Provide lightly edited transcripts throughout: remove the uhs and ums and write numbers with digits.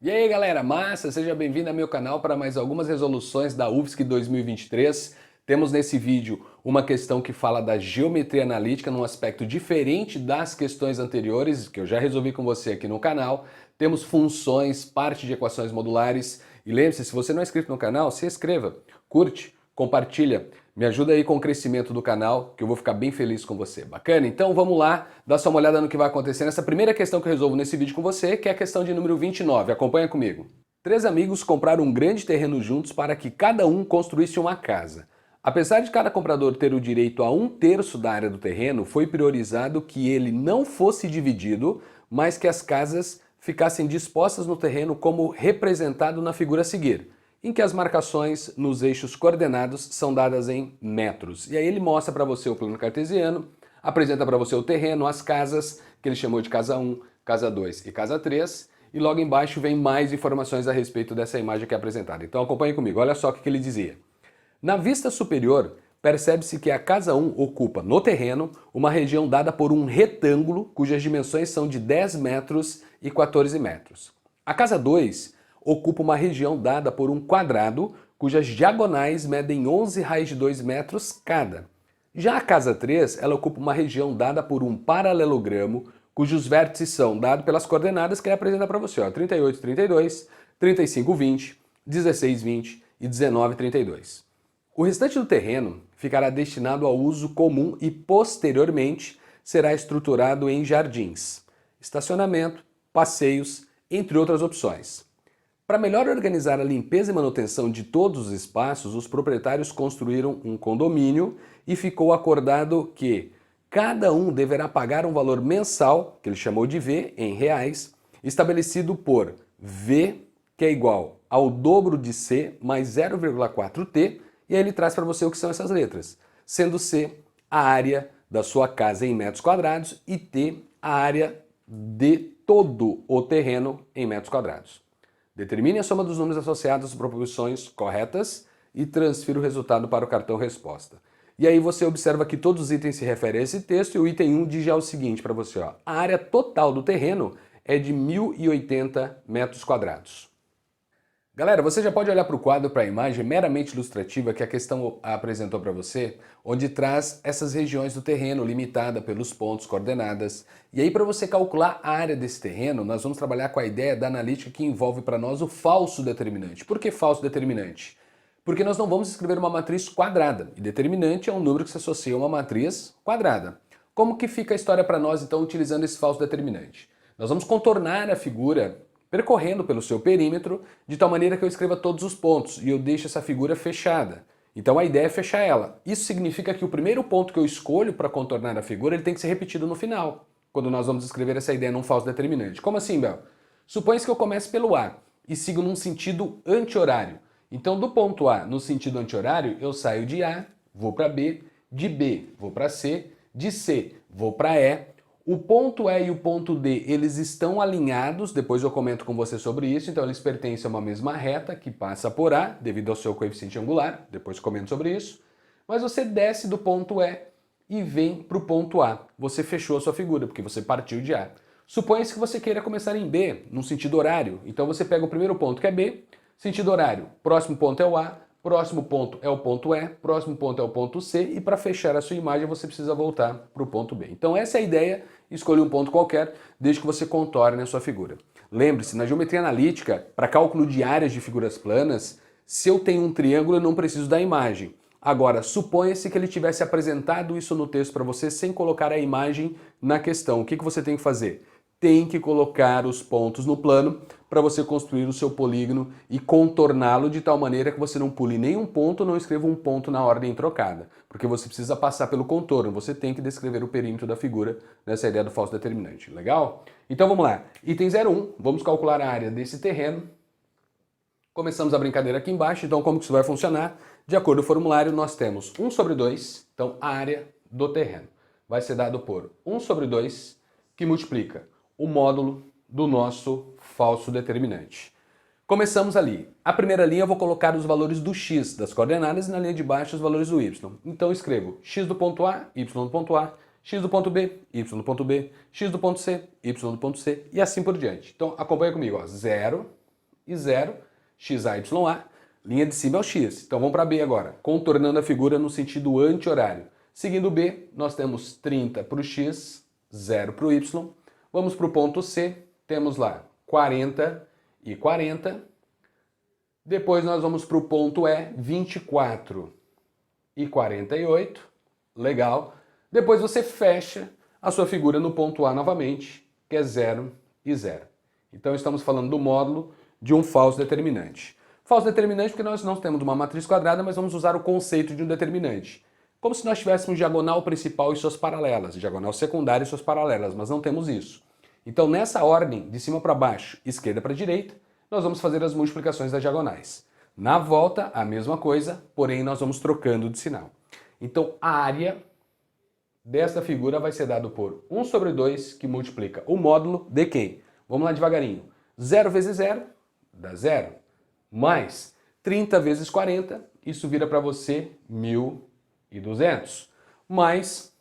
E aí galera, massa! Seja bem-vindo ao meu canal para mais algumas resoluções da UFSC 2023. Temos nesse vídeo uma questão que fala da geometria analítica num aspecto diferente das questões anteriores, que eu já resolvi com você aqui no canal. Temos funções, parte de equações modulares. E lembre-se, se você não é inscrito no canal, se inscreva, curte, compartilha. Me ajuda aí com o crescimento do canal, que eu vou ficar bem feliz com você. Bacana? Então vamos lá, dar só uma olhada no que vai acontecer nessa primeira questão que eu resolvo nesse vídeo com você, que é a questão de número 29. Acompanha comigo. Três amigos compraram um grande terreno juntos para que cada um construísse uma casa. Apesar de cada comprador ter o direito a 1/3 da área do terreno, foi priorizado que ele não fosse dividido, mas que as casas ficassem dispostas no terreno como representado na figura a seguir, em que as marcações nos eixos coordenados são dadas em metros. E aí ele mostra para você o plano cartesiano, apresenta para você o terreno, as casas, que ele chamou de casa 1, casa 2 e casa 3, e logo embaixo vem mais informações a respeito dessa imagem que é apresentada. Então acompanhe comigo, olha só o que ele dizia. Na vista superior, percebe-se que a casa 1 ocupa, no terreno, uma região dada por um retângulo cujas dimensões são de 10 metros e 14 metros. A casa 2 ocupa uma região dada por um quadrado cujas diagonais medem 11 raios de 2 metros cada. Já a casa 3, ela ocupa uma região dada por um paralelogramo cujos vértices são dados pelas coordenadas que ele apresenta para você, ó, 38, 32, 35, 20, 16, 20 e 19, 32. O restante do terreno ficará destinado ao uso comum e, posteriormente, será estruturado em jardins, estacionamento, passeios, entre outras opções. Para melhor organizar a limpeza e manutenção de todos os espaços, os proprietários construíram um condomínio e ficou acordado que cada um deverá pagar um valor mensal, que ele chamou de V, em reais, estabelecido por V, que é igual ao dobro de C mais 0,4T, e aí ele traz para você o que são essas letras, sendo C a área da sua casa em metros quadrados e T a área de todo o terreno em metros quadrados. Determine a soma dos números associados às proposições corretas e transfira o resultado para o cartão resposta. E aí você observa que todos os itens se referem a esse texto e o item 1 diz já o seguinte para você, ó, a área total do terreno é de 1.080 metros quadrados. Galera, você já pode olhar para o quadro, para a imagem meramente ilustrativa que a questão apresentou para você, onde traz essas regiões do terreno limitada pelos pontos, coordenadas. E aí para você calcular a área desse terreno, nós vamos trabalhar com a ideia da analítica que envolve para nós o falso determinante. Por que falso determinante? Porque nós não vamos escrever uma matriz quadrada, e determinante é um número que se associa a uma matriz quadrada. Como que fica a história para nós então utilizando esse falso determinante? Nós vamos contornar a figura percorrendo pelo seu perímetro, de tal maneira que eu escreva todos os pontos e eu deixo essa figura fechada. Então a ideia é fechar ela. Isso significa que o primeiro ponto que eu escolho para contornar a figura ele tem que ser repetido no final, quando nós vamos escrever essa ideia num falso determinante. Como assim, Bel? Supõe que eu comece pelo A e sigo num sentido anti-horário. Então do ponto A no sentido anti-horário eu saio de A, vou para B, de B vou para C, de C vou para E. O ponto E e o ponto D, eles estão alinhados, depois eu comento com você sobre isso, então eles pertencem a uma mesma reta que passa por A, devido ao seu coeficiente angular, depois eu comento sobre isso. Mas você desce do ponto E e vem para o ponto A. Você fechou a sua figura, porque você partiu de A. Suponha-se que você queira começar em B, no sentido horário. Então você pega o primeiro ponto, que é B, sentido horário. Próximo ponto é o A, próximo ponto é o ponto E, próximo ponto é o ponto C, e para fechar a sua imagem você precisa voltar para o ponto B. Então essa é a ideia, escolha um ponto qualquer, desde que você contorne a sua figura. Lembre-se, na geometria analítica, para cálculo de áreas de figuras planas, se eu tenho um triângulo eu não preciso da imagem. Agora, suponha-se que ele tivesse apresentado isso no texto para você sem colocar a imagem na questão. O que você tem que fazer? Tem que colocar os pontos no plano para você construir o seu polígono e contorná-lo de tal maneira que você não pule nenhum ponto, não escreva um ponto na ordem trocada, porque você precisa passar pelo contorno, você tem que descrever o perímetro da figura nessa ideia do falso determinante, legal? Então vamos lá, item 01, vamos calcular a área desse terreno. Começamos a brincadeira aqui embaixo, então como que isso vai funcionar? De acordo com o formulário, nós temos 1 sobre 2, então a área do terreno vai ser dado por 1 sobre 2, que multiplica o módulo do nosso falso determinante. Começamos ali. A primeira linha eu vou colocar os valores do x das coordenadas e na linha de baixo os valores do y. Então eu escrevo x do ponto A, y do ponto A, x do ponto B, y do ponto B, x do ponto C, y do ponto C e assim por diante. Então acompanha comigo, ó, 0, e 0, XAYA, linha de cima é o X. Então vamos para B agora, contornando a figura no sentido anti-horário. Seguindo B, nós temos 30 para o X, 0 para o Y. Vamos para o ponto C, temos lá 40 e 40. Depois nós vamos para o ponto E, 24 e 48. Legal. Depois você fecha a sua figura no ponto A novamente, que é 0 e 0. Então estamos falando do módulo de um falso determinante. Falso determinante porque nós não temos uma matriz quadrada, mas vamos usar o conceito de um determinante. Como se nós tivéssemos diagonal principal e suas paralelas, diagonal secundária e suas paralelas, mas não temos isso. Então nessa ordem, de cima para baixo, esquerda para direita, nós vamos fazer as multiplicações das diagonais. Na volta, a mesma coisa, porém nós vamos trocando de sinal. Então a área desta figura vai ser dado por 1 sobre 2, que multiplica o módulo de quem? Vamos lá devagarinho. 0 vezes 0 dá 0, mais 30 vezes 40, isso vira para você 1.200, mais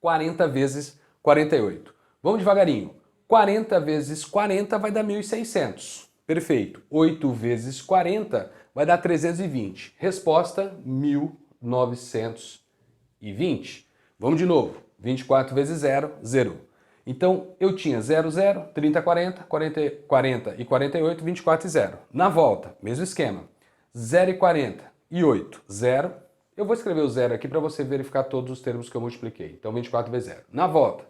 40 vezes 48. Vamos devagarinho. 40 vezes 40 vai dar 1.600. Perfeito. 8 vezes 40 vai dar 320. Resposta, 1.920. Vamos de novo. 24 vezes 0, 0. Então, eu tinha 0, 0, 30, 40, 40 e 48, 24 e 0. Na volta, mesmo esquema. 0 e 40 e 8, 0. Eu vou escrever o 0 aqui para você verificar todos os termos que eu multipliquei. Então, 24 vezes 0. Na volta,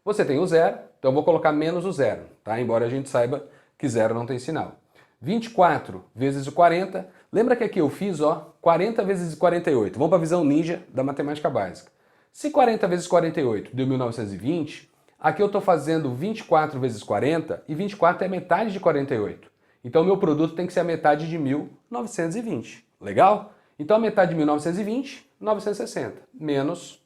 você tem o 0, então eu vou colocar menos o 0, tá? Embora a gente saiba que 0 não tem sinal. 24 vezes o 40. Lembra que aqui eu fiz, ó, 40 vezes 48. Vamos para a visão ninja da matemática básica. Se 40 vezes 48 deu 1920, aqui eu estou fazendo 24 vezes 40 e 24 é metade de 48. Então o meu produto tem que ser a metade de 1920. Legal? Então a metade de 1920, 960, menos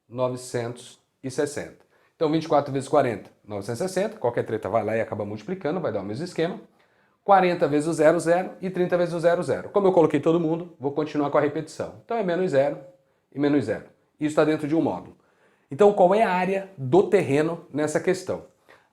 960. Então 24 vezes 40, 960. Qualquer treta vai lá e acaba multiplicando, vai dar o mesmo esquema. 40 vezes o 0, 0 e 30 vezes o 0, 0. Como eu coloquei todo mundo, vou continuar com a repetição. Então é menos 0 e menos 0. Isso está dentro de um módulo. Então, qual é a área do terreno nessa questão?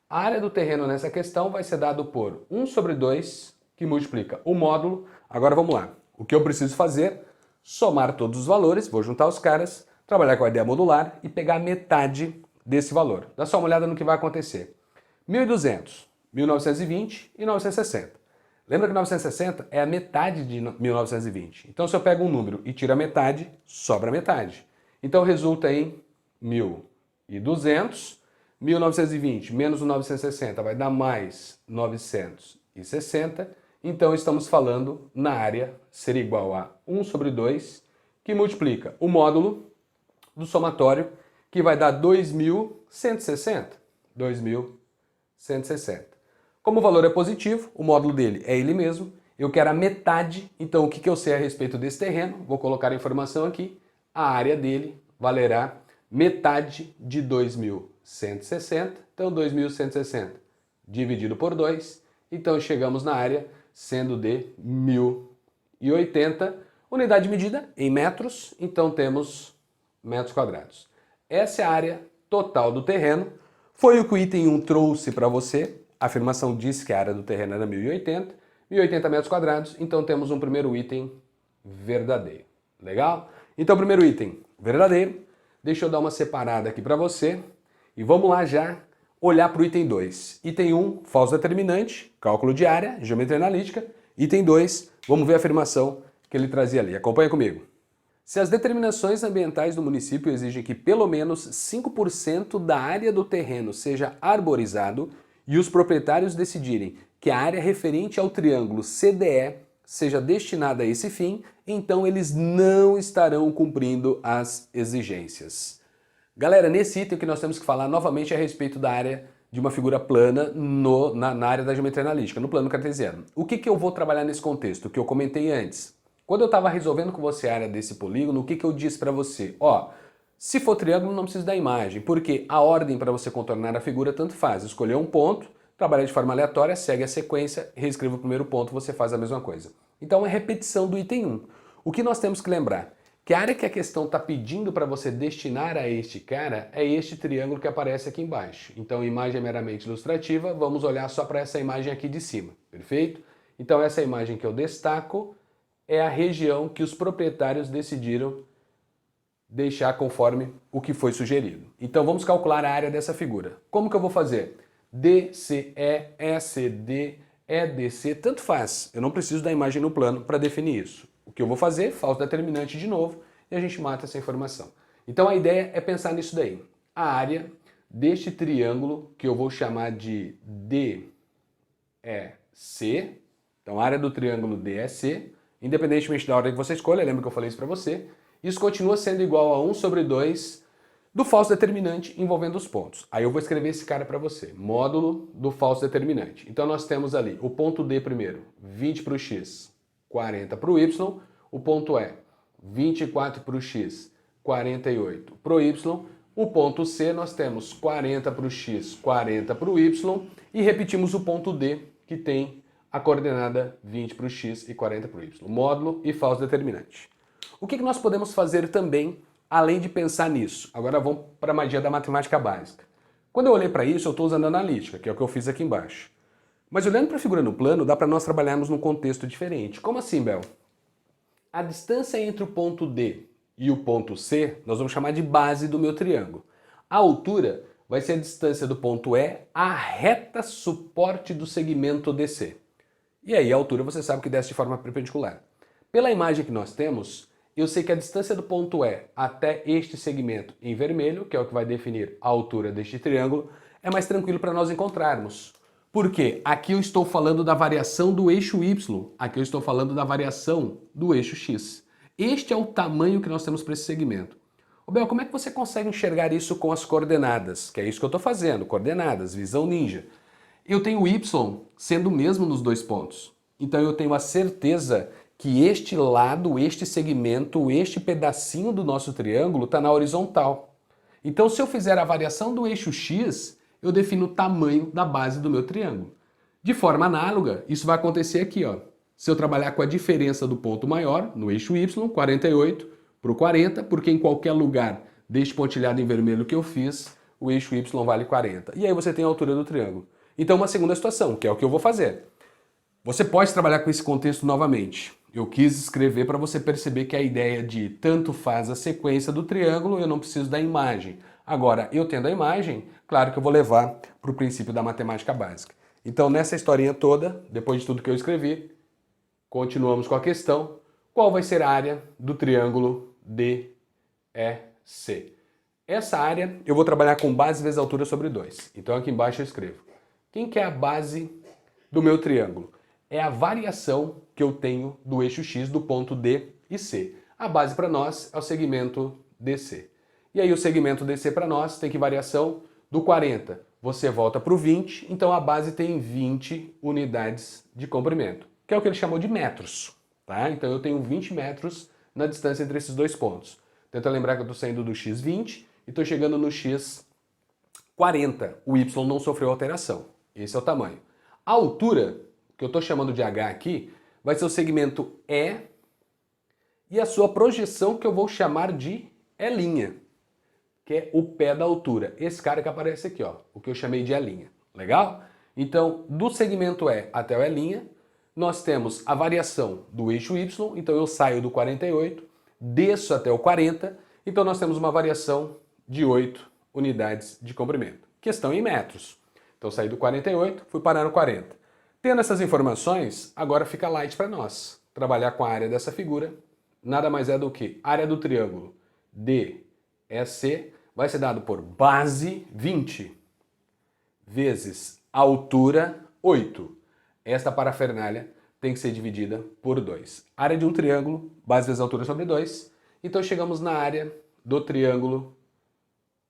A área do terreno nessa questão vai ser dado por 1 sobre 2, que multiplica o módulo. Agora vamos lá. O que eu preciso fazer? Somar todos os valores, vou juntar os caras, trabalhar com a ideia modular e pegar metade desse valor. Dá só uma olhada no que vai acontecer. 1.200, 1.920 e 960. Lembra que 960 é a metade de 1920. Então, se eu pego um número e tiro a metade, sobra a metade. Então, resulta em 1.200, 1920 menos o 960 vai dar mais 960. Então, estamos falando na área ser igual a 1 sobre 2, que multiplica o módulo do somatório, que vai dar 2.160. 2.160. Como o valor é positivo, o módulo dele é ele mesmo, eu quero a metade, então o que eu sei a respeito desse terreno? Vou colocar a informação aqui, a área dele valerá metade de 2.160, então 2.160 dividido por 2, então chegamos na área sendo de 1.080, unidade de medida em metros, então temos metros quadrados. Essa é a área total do terreno, foi o que o item 1 trouxe para você, a afirmação diz que a área do terreno era 1.080, 1.080 metros quadrados, então temos um primeiro item verdadeiro. Legal? Então, primeiro item verdadeiro. Deixa eu dar uma separada aqui para você. E vamos lá já olhar para o item 2. Item 1, falso determinante, cálculo de área, geometria analítica. Item 2, vamos ver a afirmação que ele trazia ali. Acompanha comigo. Se as determinações ambientais do município exigem que pelo menos 5% da área do terreno seja arborizado e os proprietários decidirem que a área referente ao triângulo CDE seja destinada a esse fim, então eles não estarão cumprindo as exigências. Galera, nesse item que nós temos que falar novamente a respeito da área de uma figura plana na área da geometria analítica, no plano cartesiano. O que eu vou trabalhar nesse contexto? O que eu comentei antes. Quando eu estava resolvendo com você a área desse polígono, o que eu disse para você? Ó, se for triângulo não precisa da imagem, porque a ordem para você contornar a figura tanto faz. Escolher um ponto, trabalhar de forma aleatória, segue a sequência, reescreva o primeiro ponto, você faz a mesma coisa. Então é repetição do item 1. O que nós temos que lembrar? Que a área que a questão está pedindo para você destinar a este cara é este triângulo que aparece aqui embaixo. Então, imagem meramente ilustrativa, vamos olhar só para essa imagem aqui de cima, perfeito? Então essa imagem que eu destaco é a região que os proprietários decidiram deixar conforme o que foi sugerido. Então vamos calcular a área dessa figura. Como que eu vou fazer? DCE, ECD, EDC, tanto faz. Eu não preciso da imagem no plano para definir isso. O que eu vou fazer? Falso determinante de novo e a gente mata essa informação. Então a ideia é pensar nisso daí. A área deste triângulo, que eu vou chamar de DEC, então a área do triângulo DEC, independentemente da ordem que você escolha, lembra que eu falei isso para você, isso continua sendo igual a 1 sobre 2 do falso determinante envolvendo os pontos. Aí eu vou escrever esse cara para você, módulo do falso determinante. Então nós temos ali o ponto D primeiro, 20 para o x, 40 para o y, o ponto E, 24 para o x, 48 para o y, o ponto C nós temos 40 para o x, 40 para o y, e repetimos o ponto D, que tem a coordenada 20 para o x e 40 para o y, módulo e falso determinante. O que nós podemos fazer também, além de pensar nisso? Agora vamos para a magia da matemática básica. Quando eu olhei para isso, eu estou usando a analítica, que é o que eu fiz aqui embaixo. Mas olhando para a figura no plano, dá para nós trabalharmos num contexto diferente. Como assim, Bel? A distância entre o ponto D e o ponto C, nós vamos chamar de base do meu triângulo. A altura vai ser a distância do ponto E à reta suporte do segmento DC. E aí a altura você sabe que desce de forma perpendicular. Pela imagem que nós temos, eu sei que a distância do ponto E até este segmento em vermelho, que é o que vai definir a altura deste triângulo, é mais tranquilo para nós encontrarmos. Por quê? Aqui eu estou falando da variação do eixo Y, aqui eu estou falando da variação do eixo X. Este é o tamanho que nós temos para esse segmento. Ô Bel, como é que você consegue enxergar isso com as coordenadas? Que é isso que eu estou fazendo, coordenadas, visão ninja. Eu tenho o Y sendo o mesmo nos dois pontos. Então eu tenho a certeza que este lado, este segmento, este pedacinho do nosso triângulo está na horizontal. Então se eu fizer a variação do eixo X, eu defino o tamanho da base do meu triângulo. De forma análoga, isso vai acontecer aqui, ó. Se eu trabalhar com a diferença do ponto maior, no eixo Y, 48 para o 40, porque em qualquer lugar deste pontilhado em vermelho que eu fiz, o eixo Y vale 40. E aí você tem a altura do triângulo. Então uma segunda situação, que é o que eu vou fazer. Você pode trabalhar com esse contexto novamente. Eu quis escrever para você perceber que a ideia de tanto faz a sequência do triângulo, eu não preciso da imagem. Agora, eu tendo a imagem, claro que eu vou levar para o princípio da matemática básica. Então, nessa historinha toda, depois de tudo que eu escrevi, continuamos com a questão: qual vai ser a área do triângulo DEC? Essa área eu vou trabalhar com base vezes altura sobre 2. Então aqui embaixo eu escrevo: quem que é a base do meu triângulo? É a variação que eu tenho do eixo X do ponto D e C. A base para nós é o segmento DC. E aí o segmento DC para nós tem que variação do 40. Você volta para o 20, então a base tem 20 unidades de comprimento, que é o que ele chamou de metros. Tá? Então eu tenho 20 metros na distância entre esses dois pontos. Tenta lembrar que eu estou saindo do X20 e estou chegando no X40. O Y não sofreu alteração. Esse é o tamanho. A altura, que eu estou chamando de H aqui, vai ser o segmento E e a sua projeção que eu vou chamar de E', que é o pé da altura. Esse cara que aparece aqui, ó, o que eu chamei de E'. Legal? Então, do segmento E até o E', nós temos a variação do eixo Y, então eu saio do 48, desço até o 40, então nós temos uma variação de 8 unidades de comprimento, que estão em metros. Então eu saí do 48, fui parar no 40. Tendo essas informações, agora fica light para nós. Trabalhar com a área dessa figura nada mais é do que a área do triângulo DEC vai ser dado por base 20 vezes altura 8. Esta parafernália tem que ser dividida por 2. Área de um triângulo, base vezes altura sobre 2. Então chegamos na área do triângulo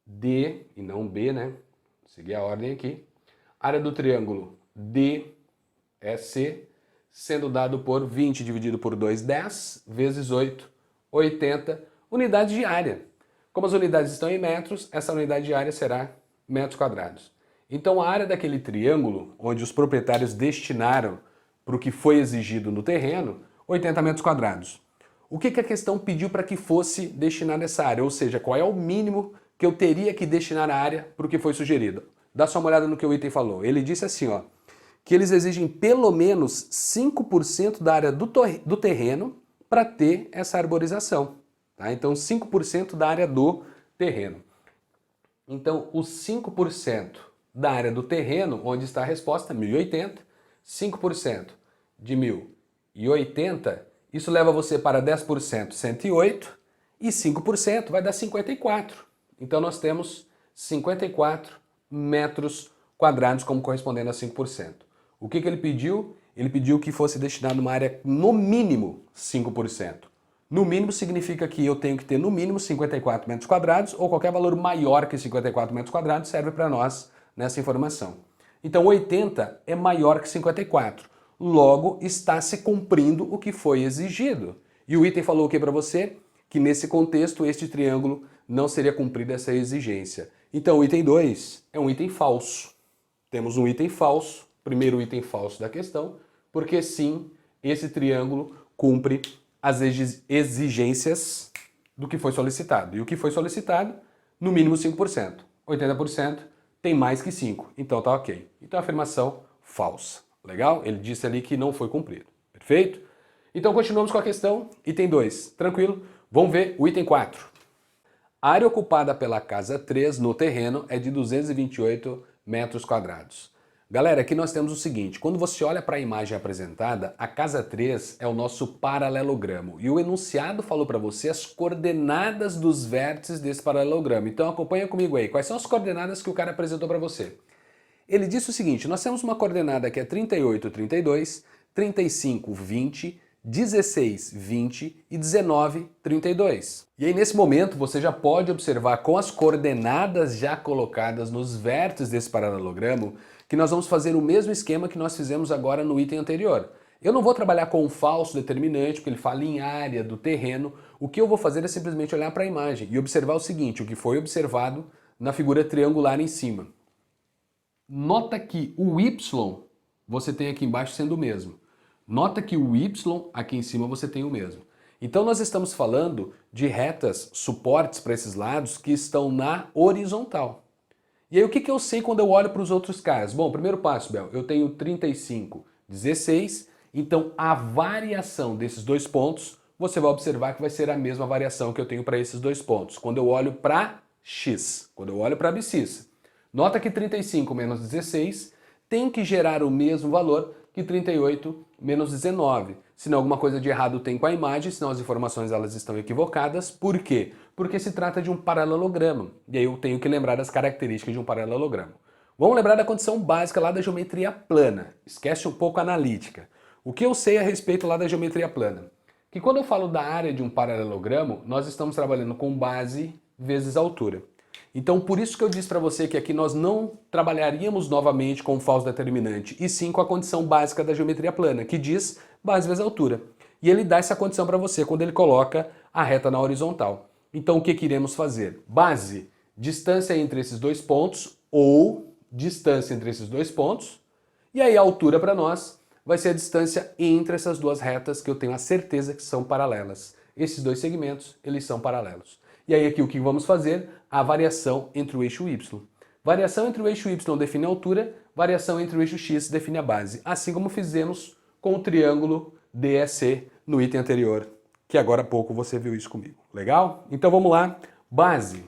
D, e não B, né? Vou seguir a ordem aqui. Área do triângulo DEC, sendo dado por 20 dividido por 2, 10, vezes 8, 80 unidades de área. Como as unidades estão em metros, essa unidade de área será metros quadrados. Então a área daquele triângulo, onde os proprietários destinaram para o que foi exigido no terreno, 80 metros quadrados. O que a questão pediu para que fosse destinada essa área? Ou seja, qual é o mínimo que eu teria que destinar a área para o que foi sugerido? Dá só uma olhada no que o item falou. Ele disse assim, ó, que eles exigem pelo menos 5% da área do terreno para ter essa arborização. Tá? Então, 5% da área do terreno. Então, os 5% da área do terreno, onde está a resposta, 1080, 5% de 1080, isso leva você para 10%, 108, e 5% vai dar 54. Então, nós temos 54 metros quadrados como correspondendo a 5%. O que ele pediu? Ele pediu que fosse destinado uma área no mínimo 5%. No mínimo significa que eu tenho que ter no mínimo 54 metros quadrados ou qualquer valor maior que 54 metros quadrados serve para nós nessa informação. Então 80 é maior que 54. Logo, está se cumprindo o que foi exigido. E o item falou o que para você? Que nesse contexto este triângulo não seria cumprida essa exigência. Então o item 2 é um item falso. Temos um item falso, primeiro item falso da questão, porque sim, esse triângulo cumpre as exigências do que foi solicitado. E o que foi solicitado, no mínimo 5%. 80% tem mais que 5%. Então tá ok. Então afirmação falsa. Legal? Ele disse ali que não foi cumprido. Perfeito? Então continuamos com a questão. Item 2. Tranquilo? Vamos ver o item 4. A área ocupada pela casa 3 no terreno é de 228 metros quadrados. Galera, aqui nós temos o seguinte, quando você olha para a imagem apresentada, a casa 3 é o nosso paralelogramo e o enunciado falou para você as coordenadas dos vértices desse paralelogramo. Então acompanha comigo aí, quais são as coordenadas que o cara apresentou para você? Ele disse o seguinte, nós temos uma coordenada que é 38, 32, 35, 20, 16, 20 e 19, 32. E aí nesse momento você já pode observar com as coordenadas já colocadas nos vértices desse paralelogramo que nós vamos fazer o mesmo esquema que nós fizemos agora no item anterior. Eu não vou trabalhar com um falso determinante, porque ele fala em área do terreno. O que eu vou fazer é simplesmente olhar para a imagem e observar o seguinte, o que foi observado na figura triangular em cima. Nota que o Y você tem aqui embaixo sendo o mesmo. Nota que o Y aqui em cima você tem o mesmo. Então nós estamos falando de retas, suportes para esses lados que estão na horizontal. E aí o que eu sei quando eu olho para os outros caras? Bom, primeiro passo, Bel, eu tenho 35, 16, então a variação desses dois pontos, você vai observar que vai ser a mesma variação que eu tenho para esses dois pontos, quando eu olho para X, quando eu olho para a abscissa. Nota que 35 menos 16 tem que gerar o mesmo valor que 38 menos 19. Senão alguma coisa de errado tem com a imagem, senão as informações elas estão equivocadas. Por quê? Porque se trata de um paralelogramo. E aí eu tenho que lembrar das características de um paralelogramo. Vamos lembrar da condição básica lá da geometria plana. Esquece um pouco a analítica. O que eu sei a respeito lá da geometria plana? Que quando eu falo da área de um paralelogramo, nós estamos trabalhando com base vezes altura. Então, por isso que eu disse para você que aqui nós não trabalharíamos novamente com o falso determinante, e sim com a condição básica da geometria plana, que diz base vezes altura. E ele dá essa condição para você quando ele coloca a reta na horizontal. Então, o que iremos fazer? Base, distância entre esses dois pontos, ou distância entre esses dois pontos, e aí a altura para nós vai ser a distância entre essas duas retas que eu tenho a certeza que são paralelas. Esses dois segmentos, eles são paralelos. E aí aqui o que vamos fazer? A variação entre o eixo Y. Variação entre o eixo Y define a altura, variação entre o eixo X define a base. Assim como fizemos com o triângulo DEC no item anterior, que agora há pouco você viu isso comigo. Legal? Então vamos lá. Base.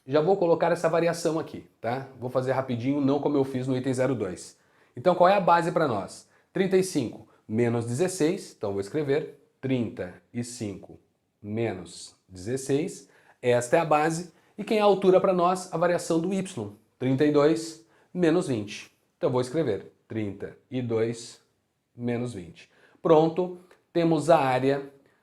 Já vou colocar essa variação aqui, tá? Vou fazer rapidinho, não como eu fiz no item 02. Então qual é a base para nós? 35 menos 16, então vou escrever 35 menos 16, esta é a base, e quem é a altura para nós? A variação do Y, 32 menos 20. Então eu vou escrever 32 menos 20. Pronto, temos a área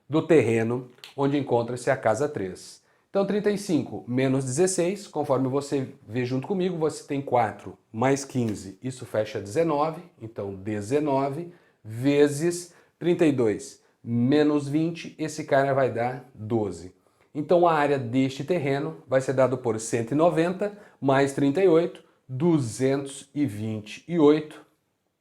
do terreno onde encontra-se a casa 3. Então 35 menos 16, conforme você vê junto comigo, você tem 4 mais 15, isso fecha 19, então 19 vezes 32 menos 20, esse cara vai dar 12. Então a área deste terreno vai ser dado por 190 mais 38, 228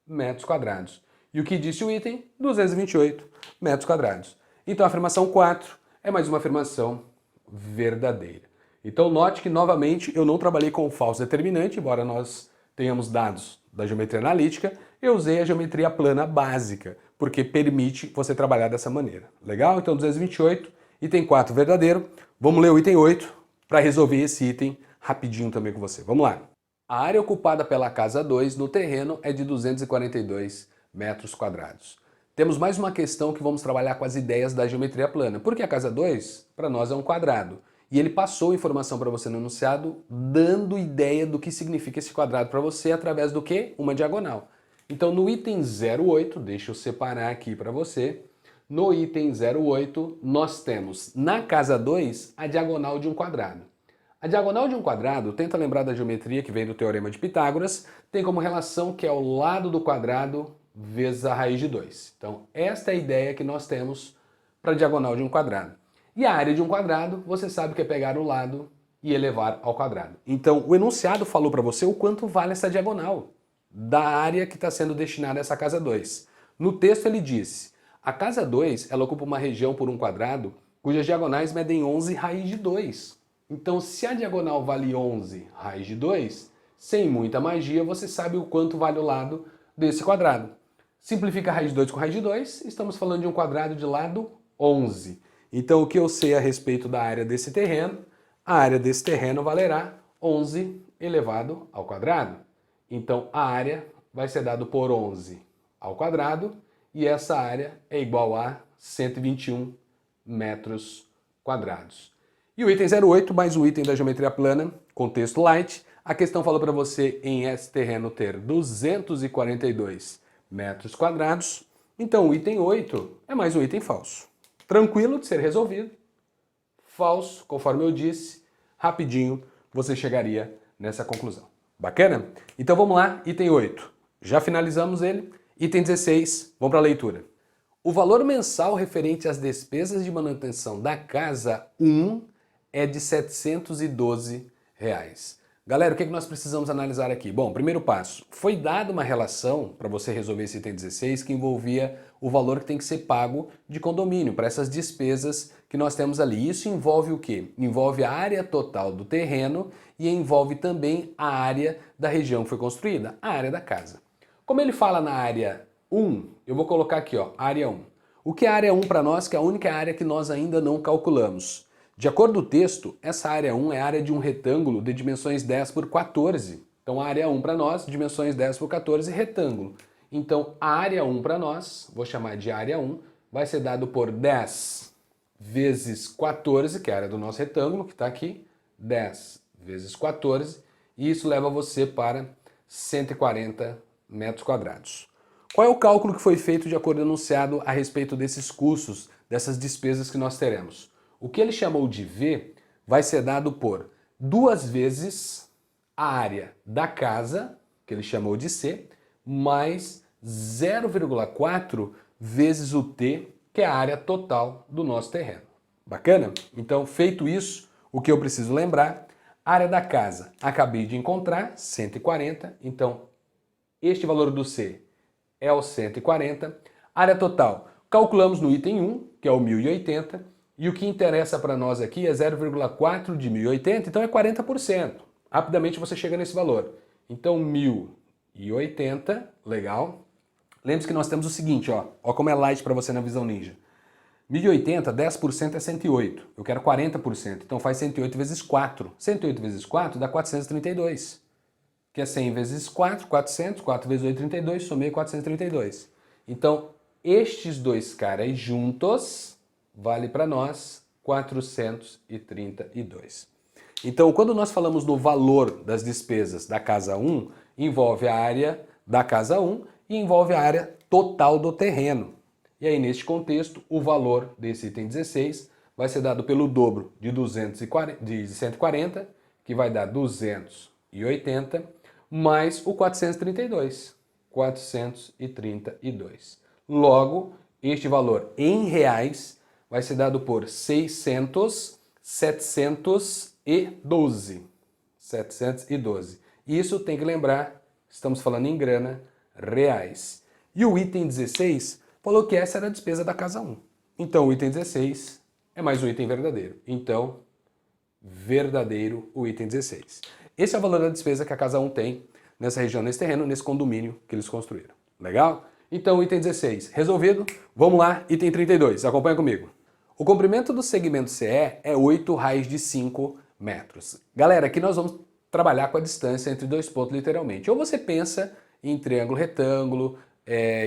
metros quadrados. E o que disse o item? 228 metros quadrados. Então a afirmação 4 é mais uma afirmação verdadeira. Então note que novamente eu não trabalhei com o falso determinante, embora nós tenhamos dados da geometria analítica, Eu usei a geometria plana básica, porque permite você trabalhar dessa maneira. Legal? Então 228, item 4 verdadeiro. Vamos ler o item 8 para resolver esse item rapidinho também com você. Vamos lá. A área ocupada pela casa 2 no terreno é de 242 metros quadrados. Temos mais uma questão que vamos trabalhar com as ideias da geometria plana, porque a casa 2, para nós, é um quadrado. E ele passou informação para você no enunciado, dando ideia do que significa esse quadrado para você através do quê? Uma diagonal. Então no item 08, deixa eu separar aqui para você, no item 08 nós temos na casa 2 a diagonal de um quadrado. A diagonal de um quadrado, tenta lembrar da geometria que vem do Teorema de Pitágoras, tem como relação que é o lado do quadrado vezes a raiz de 2. Então esta é a ideia que nós temos para a diagonal de um quadrado. E a área de um quadrado, você sabe que é pegar o lado e elevar ao quadrado. Então o enunciado falou para você o quanto vale essa diagonal da área que está sendo destinada a essa casa 2. No texto ele disse, a casa 2 ela ocupa uma região por um quadrado cujas diagonais medem 11 raiz de 2. Então, se a diagonal vale 11 raiz de 2, sem muita magia, você sabe o quanto vale o lado desse quadrado. Simplifica raiz de 2 com raiz de 2, estamos falando de um quadrado de lado 11. Então, o que eu sei a respeito da área desse terreno? A área desse terreno valerá 11 elevado ao quadrado. Então, a área vai ser dado por 11 ao quadrado e essa área é igual a 121 metros quadrados. E o item 08, mais um item da geometria plana, contexto light. A questão falou para você em esse terreno ter 242 metros quadrados. Então o item 8 é mais um item falso. Tranquilo de ser resolvido. Falso, conforme eu disse, rapidinho você chegaria nessa conclusão. Bacana? Então vamos lá, item 8. Já finalizamos ele. Item 16, vamos para a leitura. O valor mensal referente às despesas de manutenção da casa 1 é de R$ 712. Galera, o que nós precisamos analisar aqui? Bom, primeiro passo, foi dada uma relação para você resolver esse item 16 que envolvia o valor que tem que ser pago de condomínio para essas despesas que nós temos ali. Isso envolve o quê? Envolve a área total do terreno e envolve também a área da região que foi construída, a área da casa. Como ele fala na área 1, eu vou colocar aqui, ó, área 1. O que é a área 1 para nós, que é a única área que nós ainda não calculamos? De acordo com o texto, essa área 1 é a área de um retângulo de dimensões 10 por 14. Então a área 1 para nós, dimensões 10 por 14, retângulo. Então a área 1 para nós, vou chamar de área 1, vai ser dado por 10 vezes 14, que é a área do nosso retângulo, que está aqui, 10 vezes 14, e isso leva você para 140 metros quadrados. Qual é o cálculo que foi feito de acordo com o enunciado a respeito desses custos, dessas despesas que nós teremos? O que ele chamou de V vai ser dado por 2 vezes a área da casa, que ele chamou de C, mais 0,4 vezes o T, que é a área total do nosso terreno. Bacana? Então, feito isso, o que eu preciso lembrar, a área da casa, acabei de encontrar, 140, então este valor do C é o 140. Área total, calculamos no item 1, que é o 1080, e o que interessa para nós aqui é 0,4 de 1080, então é 40%. Rapidamente você chega nesse valor. Então 1080, legal. Lembre-se que nós temos o seguinte, ó como é light para você na visão ninja. 1080, 10% é 108. Eu quero 40%, então faz 108 vezes 4. 108 vezes 4 dá 432. Que é 100 vezes 4, 400, 4 vezes 8, 32, somei 432. Então, estes dois caras juntos vale para nós 432. Então, quando nós falamos no valor das despesas da casa 1, envolve a área da casa 1 e envolve a área total do terreno. E aí, neste contexto, o valor desse item 16 vai ser dado pelo dobro de 140, que vai dar 280, mais o 432. 432. Logo, este valor em reais vai ser dado por 712. 712. Isso tem que lembrar, estamos falando em grana, reais. E o item 16 falou que essa era a despesa da casa 1. Então o item 16 é mais um item verdadeiro. Então, verdadeiro o item 16. Esse é o valor da despesa que a casa 1 tem nessa região, nesse terreno, nesse condomínio que eles construíram. Legal? Então, item 16, resolvido. Vamos lá, item 32, acompanha comigo. O comprimento do segmento CE é 8 raiz de 5 metros. Galera, aqui nós vamos trabalhar com a distância entre dois pontos, literalmente. Ou você pensa em triângulo retângulo,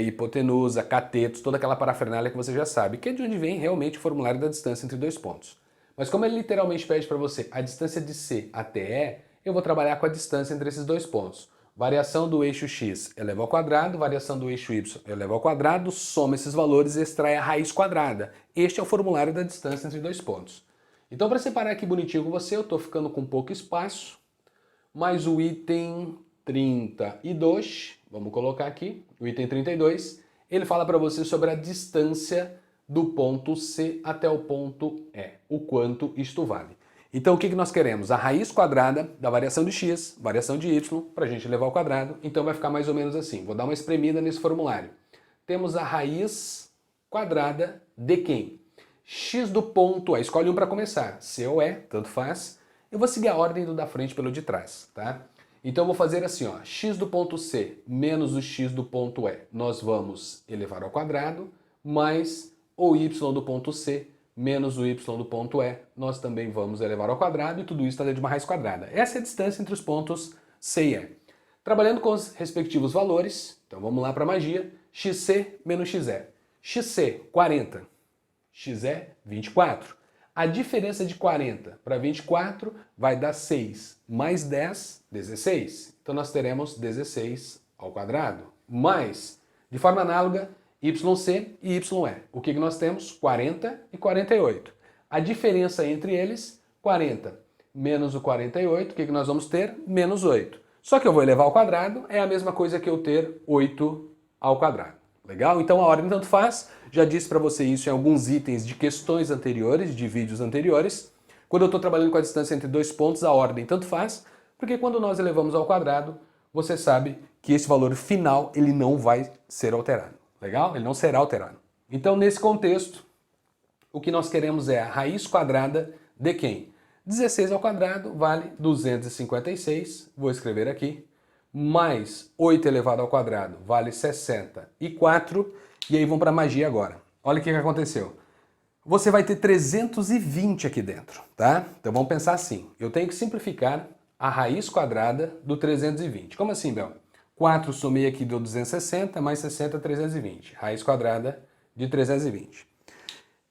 hipotenusa, catetos, toda aquela parafernália que você já sabe, que é de onde vem realmente o formulário da distância entre dois pontos. Mas como ele literalmente pede para você a distância de C até E, eu vou trabalhar com a distância entre esses dois pontos. Variação do eixo x elevado ao quadrado, variação do eixo y elevado ao quadrado, soma esses valores e extrai a raiz quadrada. Este é o formulário da distância entre dois pontos. Então, para separar aqui bonitinho com você, eu estou ficando com pouco espaço, mas o item 32, vamos colocar aqui, o item 32, ele fala para você sobre a distância do ponto C até o ponto E, o quanto isto vale. Então o que nós queremos? A raiz quadrada da variação de x, variação de y, para a gente levar ao quadrado, então vai ficar mais ou menos assim. Vou dar uma espremida nesse formulário. Temos a raiz quadrada de quem? X do ponto E, escolhe um para começar, C ou E, tanto faz. Eu vou seguir a ordem do da frente pelo de trás, tá? Então eu vou fazer assim, ó, x do ponto C menos o x do ponto E, nós vamos elevar ao quadrado, mais o y do ponto C menos o y do ponto E, nós também vamos elevar ao quadrado e tudo isso está dentro de uma raiz quadrada. Essa é a distância entre os pontos C e E. Trabalhando com os respectivos valores, então vamos lá para a magia, xc menos xe. xc, 40, xe, 24. A diferença de 40 para 24 vai dar 6 mais 10, 16. Então nós teremos 16 ao quadrado. Mais, de forma análoga, YC e YE. O que nós temos? 40 e 48. A diferença entre eles, 40 menos o 48, o que nós vamos ter? Menos 8. Só que eu vou elevar ao quadrado, é a mesma coisa que eu ter 8 ao quadrado. Legal? Então a ordem tanto faz. Já disse para você isso em alguns itens de questões anteriores, de vídeos anteriores. Quando eu estou trabalhando com a distância entre dois pontos, a ordem tanto faz, porque quando nós elevamos ao quadrado, você sabe que esse valor final ele não vai ser alterado. Legal? Ele não será alterado. Então, nesse contexto, o que nós queremos é a raiz quadrada de quem? 16 ao quadrado vale 256, vou escrever aqui, mais 8 elevado ao quadrado vale 64, e aí vamos para a magia agora. Olha o que aconteceu. Você vai ter 320 aqui dentro, tá? Então vamos pensar assim, eu tenho que simplificar a raiz quadrada do 320. Como assim, Bel? 4 somei aqui deu 260, mais 60, 320. Raiz quadrada de 320.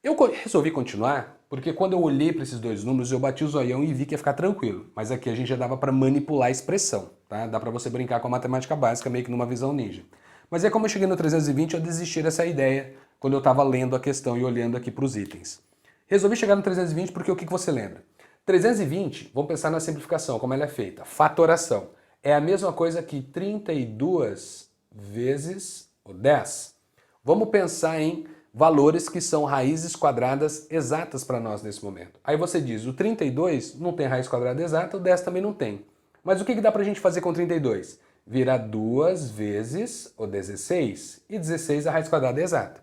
Eu resolvi continuar porque quando eu olhei para esses dois números, eu bati o zoião e vi que ia ficar tranquilo. Mas aqui a gente já dava para manipular a expressão, tá? Dá para você brincar com a matemática básica, meio que numa visão ninja. Mas é como eu cheguei no 320, eu desisti dessa ideia quando eu estava lendo a questão e olhando aqui para os itens. Resolvi chegar no 320 porque o que você lembra? 320, vamos pensar na simplificação, como ela é feita. Fatoração. É a mesma coisa que 32 vezes o 10. Vamos pensar em valores que são raízes quadradas exatas para nós nesse momento. Aí você diz, o 32 não tem raiz quadrada exata, o 10 também não tem. Mas o que dá para a gente fazer com 32? Virar 2 vezes o 16, e 16 a raiz quadrada exata.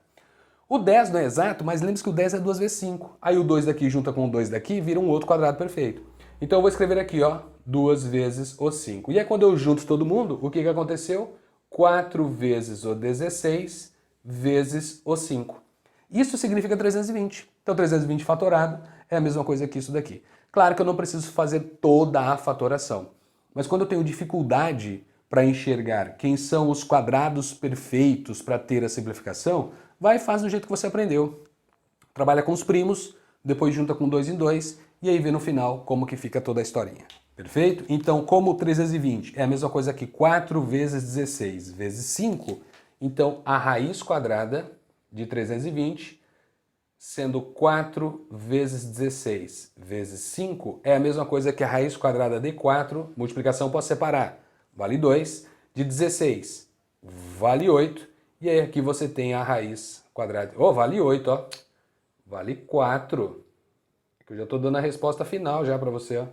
O 10 não é exato, mas lembre-se que o 10 é 2 vezes 5. Aí o 2 daqui junta com o 2 daqui, vira um outro quadrado perfeito. Então eu vou escrever aqui, ó, 2 vezes o 5. E aí quando eu junto todo mundo, o que aconteceu? 4 vezes o 16 vezes o 5. Isso significa 320. Então 320 fatorado é a mesma coisa que isso daqui. Claro que eu não preciso fazer toda a fatoração. Mas quando eu tenho dificuldade para enxergar quem são os quadrados perfeitos para ter a simplificação, vai e faz do jeito que você aprendeu. Trabalha com os primos, depois junta com 2 em 2 e aí vê no final como que fica toda a historinha. Perfeito? Então, como 320 é a mesma coisa que 4 vezes 16 vezes 5, então a raiz quadrada de 320, sendo 4 vezes 16 vezes 5, é a mesma coisa que a raiz quadrada de 4, multiplicação posso separar, vale 2, de 16 vale 8, e aí aqui você tem a raiz quadrada, vale 8, ó, vale 4. Eu já estou dando a resposta final já para você, ó.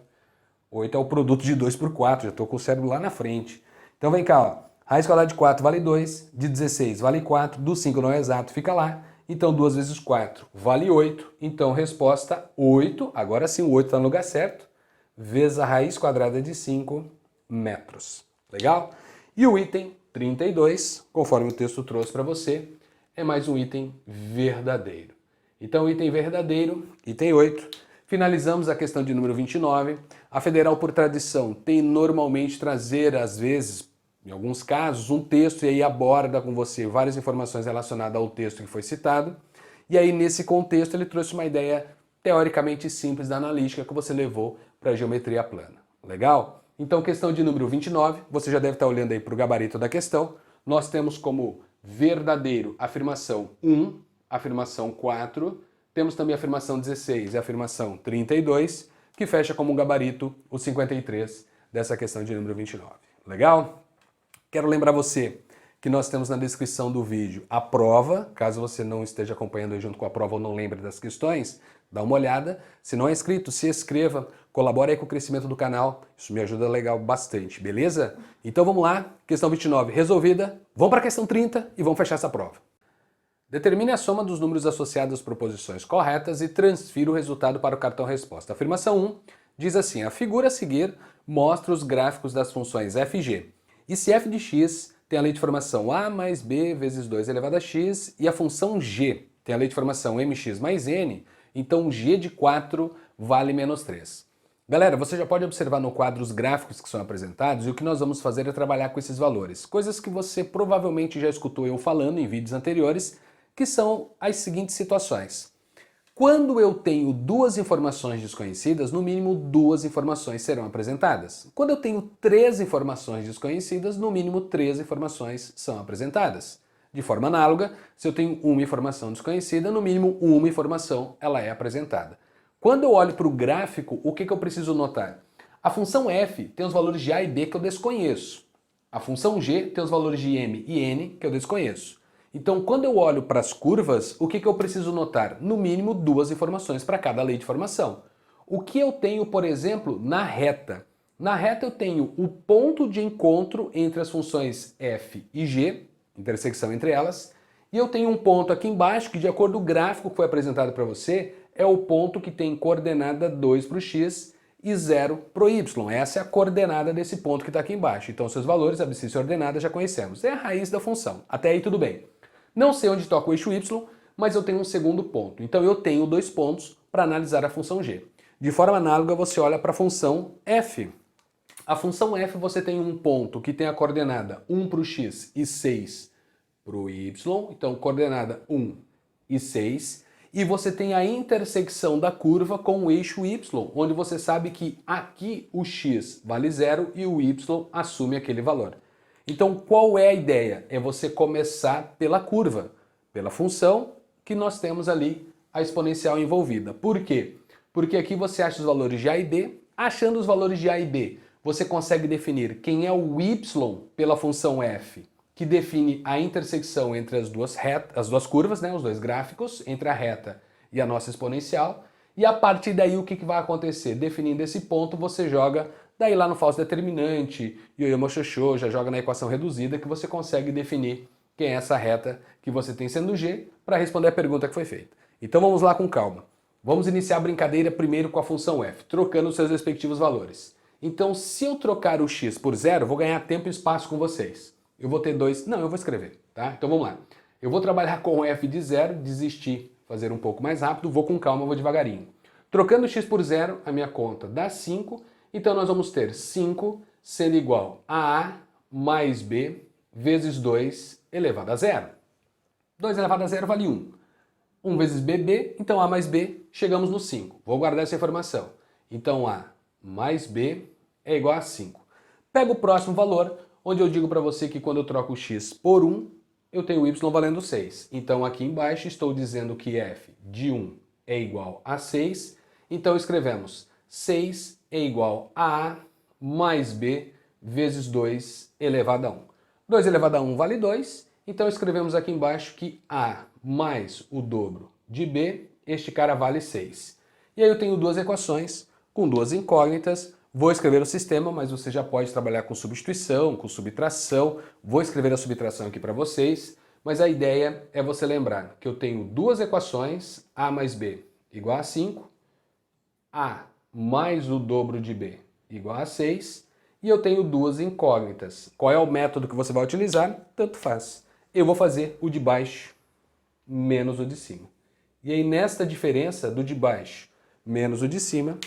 8 é o produto de 2 por 4, já estou com o cérebro lá na frente. Então vem cá, ó. Raiz quadrada de 4 vale 2, de 16 vale 4, do 5 não é exato, fica lá. Então 2 vezes 4 vale 8, então resposta 8, agora sim o 8 está no lugar certo, vezes a raiz quadrada de 5 metros. Legal? E o item 32, conforme o texto trouxe para você, é mais um item verdadeiro. Então, item verdadeiro, item 8. Finalizamos a questão de número 29. A federal, por tradição, tem normalmente trazer, às vezes, em alguns casos, um texto e aí aborda com você várias informações relacionadas ao texto que foi citado. E aí, nesse contexto, ele trouxe uma ideia teoricamente simples da analítica que você levou para a geometria plana. Legal? Então, questão de número 29, você já deve estar olhando aí para o gabarito da questão. Nós temos como verdadeiro afirmação 1, afirmação 4, temos também a afirmação 16 e a afirmação 32, que fecha como um gabarito o 53 dessa questão de número 29. Legal? Quero lembrar você que nós temos na descrição do vídeo a prova, caso você não esteja acompanhando aí junto com a prova ou não lembre das questões, dá uma olhada. Se não é inscrito, se inscreva, colabore aí com o crescimento do canal, isso me ajuda legal bastante, beleza? Então vamos lá, questão 29 resolvida, vamos para a questão 30 e vamos fechar essa prova. Determine a soma dos números associados às proposições corretas e transfira o resultado para o cartão resposta. Afirmação 1 diz assim: a figura a seguir mostra os gráficos das funções f e g. E se f de x tem a lei de formação a mais b vezes 2 elevado a x e a função g tem a lei de formação mx mais n, então g de 4 vale menos 3. Galera, você já pode observar no quadro os gráficos que são apresentados e o que nós vamos fazer é trabalhar com esses valores. Coisas que você provavelmente já escutou eu falando em vídeos anteriores, que são as seguintes situações. Quando eu tenho duas informações desconhecidas, no mínimo duas informações serão apresentadas. Quando eu tenho três informações desconhecidas, no mínimo três informações são apresentadas. De forma análoga, se eu tenho uma informação desconhecida, no mínimo uma informação ela é apresentada. Quando eu olho para o gráfico, o que eu preciso notar? A função f tem os valores de a e b que eu desconheço. A função g tem os valores de m e n que eu desconheço. Então, quando eu olho para as curvas, o que eu preciso notar? No mínimo duas informações para cada lei de formação. O que eu tenho, por exemplo, na reta? Na reta eu tenho o ponto de encontro entre as funções f e g, intersecção entre elas, e eu tenho um ponto aqui embaixo que, de acordo com o gráfico que foi apresentado para você, é o ponto que tem coordenada 2 para o x e 0 para o y. Essa é a coordenada desse ponto que está aqui embaixo. Então, seus valores, abscissa e ordenada, já conhecemos. É a raiz da função. Até aí tudo bem. Não sei onde toca o eixo y, mas eu tenho um segundo ponto. Então eu tenho dois pontos para analisar a função g. De forma análoga, você olha para a função f. A função f você tem um ponto que tem a coordenada 1 para o x e 6 para o y. Então coordenada 1 e 6. E você tem a intersecção da curva com o eixo y, onde você sabe que aqui o x vale 0 e o y assume aquele valor. Então, qual é a ideia? É você começar pela curva, pela função que nós temos ali a exponencial envolvida. Por quê? Porque aqui você acha os valores de a e b. Achando os valores de a e b, você consegue definir quem é o y pela função f, que define a intersecção entre as duas curvas, né, os dois gráficos, entre a reta e a nossa exponencial. E a partir daí, o que vai acontecer? Definindo esse ponto, você joga daí lá no falso determinante, ioiô xoxô, já joga na equação reduzida que você consegue definir quem é essa reta que você tem sendo g para responder a pergunta que foi feita. Então vamos lá com calma. Vamos iniciar a brincadeira primeiro com a função f, trocando os seus respectivos valores. Então se eu trocar o x por 0, vou ganhar tempo e espaço com vocês. Eu vou ter dois... Não, eu vou escrever, tá? Então vamos lá. Eu vou trabalhar com f de 0, desistir, fazer um pouco mais rápido, vou com calma, vou devagarinho. Trocando x por 0, a minha conta dá 5. Então nós vamos ter 5 sendo igual a a mais b vezes 2 elevado a 0. 2 elevado a 0 vale 1. 1 vezes b, b, então a mais b, chegamos no 5. Vou guardar essa informação. Então a mais b é igual a 5. Pego o próximo valor, onde eu digo para você que quando eu troco o x por 1, eu tenho o y valendo 6. Então aqui embaixo estou dizendo que f de 1 é igual a 6. Então escrevemos 6 é igual a mais b vezes 2 elevado a 1. 2 elevado a 1 vale 2, então escrevemos aqui embaixo que a mais o dobro de b, este cara vale 6. E aí eu tenho duas equações com duas incógnitas. Vou escrever o sistema, mas você já pode trabalhar com substituição, com subtração. Vou escrever a subtração aqui para vocês, mas a ideia é você lembrar que eu tenho duas equações, a mais b igual a 5, a mais o dobro de b igual a 6, e eu tenho duas incógnitas. Qual é o método que você vai utilizar? Tanto faz. Eu vou fazer o de baixo menos o de cima. E aí nesta diferença do de baixo menos o de cima,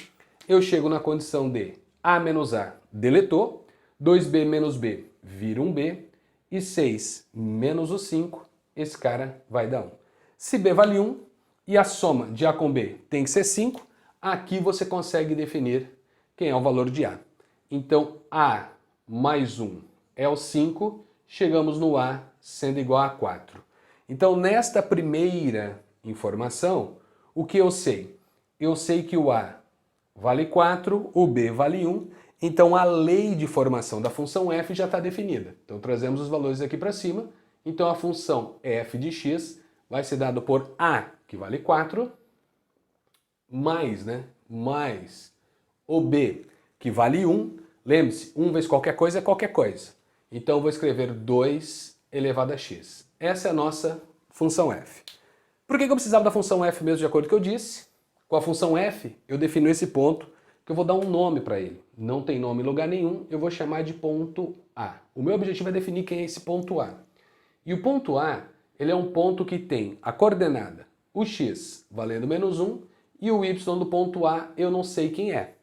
eu chego na condição de A menos A deletou, 2B menos B vira um B, e 6 menos o 5, esse cara vai dar 1. Se B vale 1 e a soma de A com B tem que ser 5, aqui você consegue definir quem é o valor de A. Então A mais 1 é o 5, chegamos no A sendo igual a 4. Então nesta primeira informação, o que eu sei? Eu sei que o A vale 4, o B vale 1, então a lei de formação da função f já está definida. Então trazemos os valores aqui para cima, então a função f de x vai ser dada por A, que vale 4, mais o B, que vale 1. Lembre-se, 1 vezes qualquer coisa é qualquer coisa. Então eu vou escrever 2 elevado a x. Essa é a nossa função f. Por que eu precisava da função f mesmo de acordo com o que eu disse? Com a função f, eu defino esse ponto, que eu vou dar um nome para ele. Não tem nome em lugar nenhum, eu vou chamar de ponto A. O meu objetivo é definir quem é esse ponto A. E o ponto A, ele é um ponto que tem a coordenada, o x valendo menos 1, e o y do ponto A eu não sei quem é.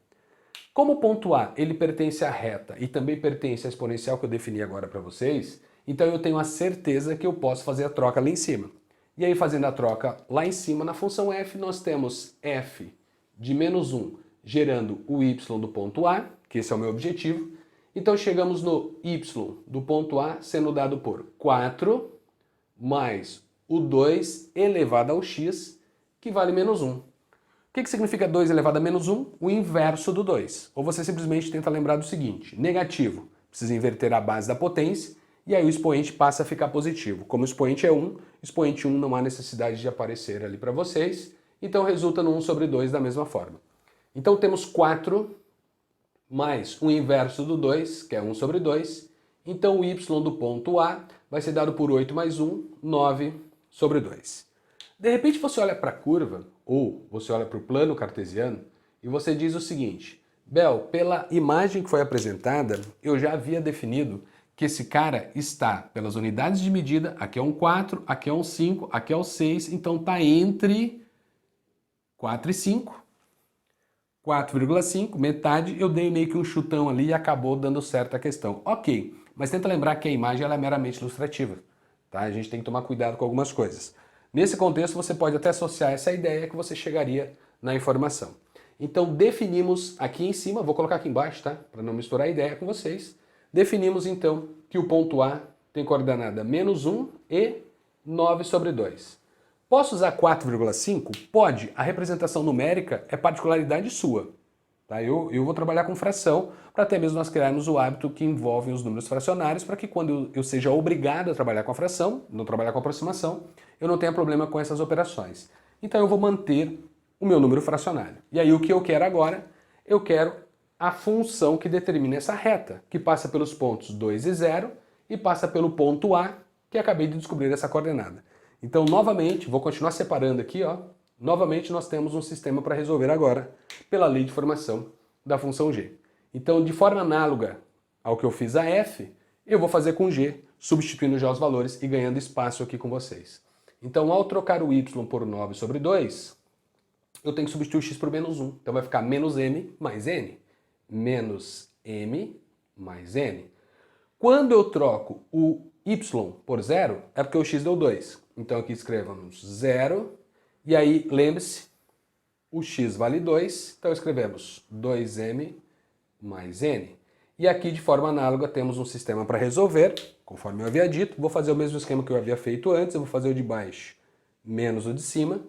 Como o ponto A ele pertence à reta e também pertence à exponencial que eu defini agora para vocês, então eu tenho a certeza que eu posso fazer a troca lá em cima. E aí fazendo a troca lá em cima na função f, nós temos f de menos 1 gerando o y do ponto A, que esse é o meu objetivo. Então chegamos no y do ponto A sendo dado por 4 mais o 2 elevado ao x, que vale menos 1. O que significa 2 elevado a menos 1? O inverso do 2. Ou você simplesmente tenta lembrar do seguinte: negativo, precisa inverter a base da potência, e aí o expoente passa a ficar positivo. Como o expoente é 1, expoente 1 não há necessidade de aparecer ali para vocês, então resulta no 1 sobre 2 da mesma forma. Então temos 4 mais o inverso do 2, que é 1 sobre 2, então o y do ponto A vai ser dado por 8 mais 1, 9 sobre 2. De repente você olha para a curva, ou você olha para o plano cartesiano, e você diz o seguinte: Bel, pela imagem que foi apresentada, eu já havia definido que esse cara está pelas unidades de medida, aqui é um 4, aqui é um 5, aqui é um 6, então está entre 4 e 5, 4,5, metade, eu dei meio que um chutão ali e acabou dando certo a questão. Ok, mas tenta lembrar que a imagem ela é meramente ilustrativa, tá? A gente tem que tomar cuidado com algumas coisas. Nesse contexto você pode até associar essa ideia que você chegaria na informação. Então definimos aqui em cima, vou colocar aqui embaixo, tá? Para não misturar a ideia com vocês. Definimos então que o ponto A tem coordenada menos 1 e 9 sobre 2. Posso usar 4,5? Pode. A representação numérica é particularidade sua. Tá? Eu vou trabalhar com fração para até mesmo nós criarmos o hábito que envolve os números fracionários para que quando eu seja obrigado a trabalhar com a fração, não trabalhar com aproximação, eu não tenha problema com essas operações. Então eu vou manter o meu número fracionário. E aí o que eu quero agora? Eu quero a função que determina essa reta, que passa pelos pontos 2 e 0 e passa pelo ponto A, que acabei de descobrir essa coordenada. Então, novamente, vou continuar separando aqui, ó. Novamente, nós temos um sistema para resolver agora, pela lei de formação da função g. Então, de forma análoga ao que eu fiz a f, eu vou fazer com g, substituindo já os valores e ganhando espaço aqui com vocês. Então, ao trocar o y por 9 sobre 2, eu tenho que substituir o x por menos 1. Então, vai ficar menos m mais n. Menos m mais n. Quando eu troco o y por 0, é porque o x deu 2. Então aqui escrevamos 0, e aí lembre-se, o x vale 2, então escrevemos 2m mais n. E aqui de forma análoga temos um sistema para resolver, conforme eu havia dito. Vou fazer o mesmo esquema que eu havia feito antes, eu vou fazer o de baixo menos o de cima,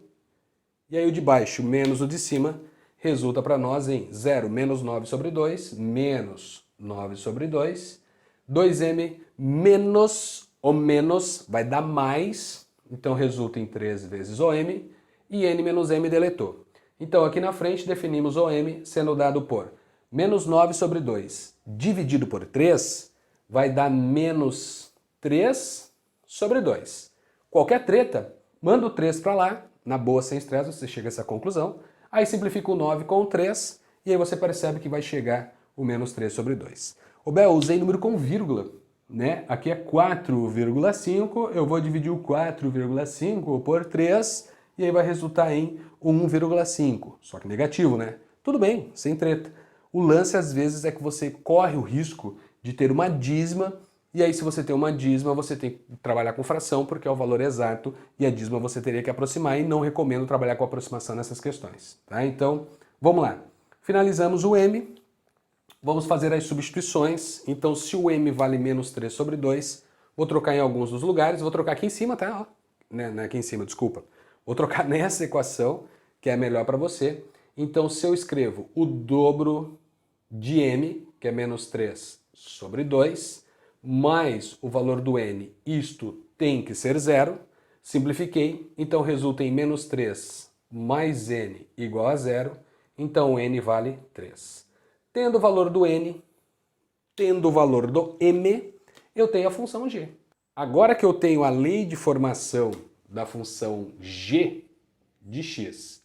e aí o de baixo menos o de cima resulta para nós em 0 menos 9 sobre 2, menos 9 sobre 2, 2m menos o menos vai dar mais, então resulta em 3 vezes OM, e n menos m deletou. Então aqui na frente definimos OM sendo dado por menos 9 sobre 2 dividido por 3, vai dar menos 3 sobre 2. Qualquer treta, manda o 3 para lá, na boa, sem estresse, você chega a essa conclusão. Aí simplifica o 9 com o 3, e aí você percebe que vai chegar o menos 3 sobre 2. Ô Bel, eu usei número com vírgula, né? Aqui é 4,5, eu vou dividir o 4,5 por 3 e aí vai resultar em 1,5. Só que negativo, né? Tudo bem, sem treta. O lance às vezes é que você corre o risco de ter uma dízima e aí se você tem uma dízima você tem que trabalhar com fração porque é o valor exato e a dízima você teria que aproximar e não recomendo trabalhar com aproximação nessas questões, tá? Então, vamos lá. Finalizamos o M. Vamos fazer as substituições. Então, se o m vale menos 3 sobre 2, vou trocar em alguns dos lugares. Vou trocar aqui em cima, tá? Ó, né, aqui em cima, desculpa. Vou trocar nessa equação, que é melhor para você. Então, se eu escrevo o dobro de m, que é menos 3 sobre 2, mais o valor do n, isto tem que ser zero. Simplifiquei, então resulta em menos 3 mais n igual a zero. Então, n vale 3. Tendo o valor do n, tendo o valor do m, eu tenho a função g. Agora que eu tenho a lei de formação da função g de x,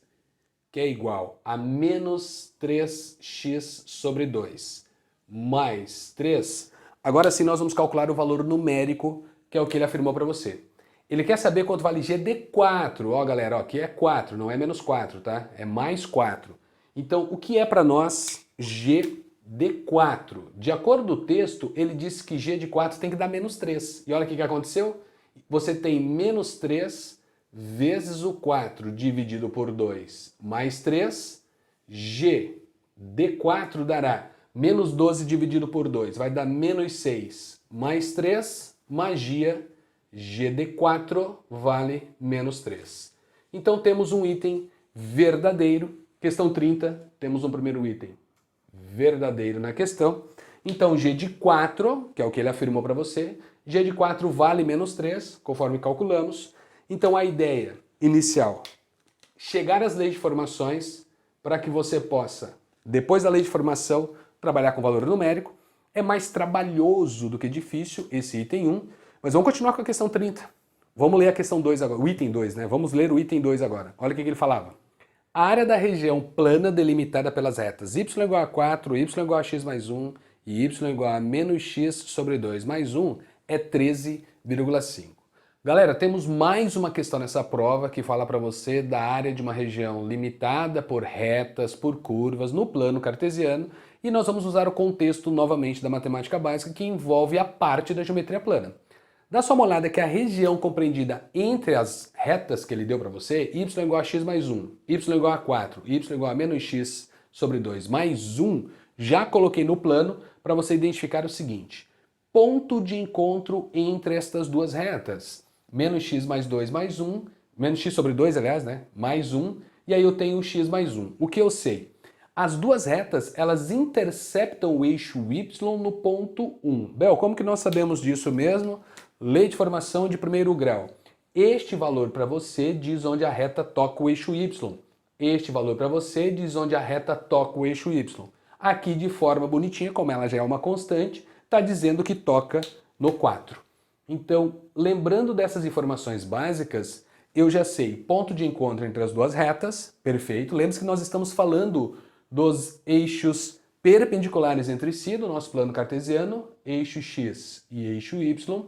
que é igual a menos 3x sobre 2 mais 3, agora sim nós vamos calcular o valor numérico, que é o que ele afirmou para você. Ele quer saber quanto vale g de 4. Ó, galera, ó, aqui é 4, não é menos 4, tá? É mais 4. Então, o que é para nós g de 4? De acordo com o texto, ele disse que g de 4 tem que dar menos 3. E olha o que aconteceu. Você tem menos 3 vezes o 4 dividido por 2 mais 3. G de 4 dará menos 12 dividido por 2. Vai dar menos 6 mais 3. Magia, g de 4 vale menos 3. Então temos um item verdadeiro. Questão 30, temos um primeiro item verdadeiro na questão. Então, g de 4, que é o que ele afirmou para você, g de 4 vale menos 3, conforme calculamos. Então, a ideia inicial, chegar às leis de formações para que você possa, depois da lei de formação, trabalhar com valor numérico. É mais trabalhoso do que difícil esse item 1, mas vamos continuar com a questão 30. Vamos ler a questão 2 agora, o item 2, né? Vamos ler o item 2 agora. Olha o que ele falava. A área da região plana delimitada pelas retas y igual a 4, y igual a x mais 1 e y igual a menos x sobre 2 mais 1 é 13,5. Galera, temos mais uma questão nessa prova que fala para você da área de uma região limitada por retas, por curvas, no plano cartesiano, e nós vamos usar o contexto novamente da matemática básica que envolve a parte da geometria plana. Dá só uma olhada que a região compreendida entre as retas que ele deu para você, y igual a x mais 1, y igual a 4, y igual a menos x sobre 2 mais 1, já coloquei no plano para você identificar o seguinte: ponto de encontro entre estas duas retas. Menos x mais 2 mais 1, menos x sobre 2, aliás, né? Mais 1, e aí eu tenho x mais 1. O que eu sei? As duas retas, elas interceptam o eixo y no ponto 1. Bel, como que nós sabemos disso mesmo? Lei de formação de primeiro grau. Este valor para você diz onde a reta toca o eixo y. Este valor para você diz onde a reta toca o eixo y. Aqui, de forma bonitinha, como ela já é uma constante, está dizendo que toca no 4. Então, lembrando dessas informações básicas, eu já sei ponto de encontro entre as duas retas, perfeito. Lembre-se que nós estamos falando dos eixos perpendiculares entre si do nosso plano cartesiano, eixo x e eixo y.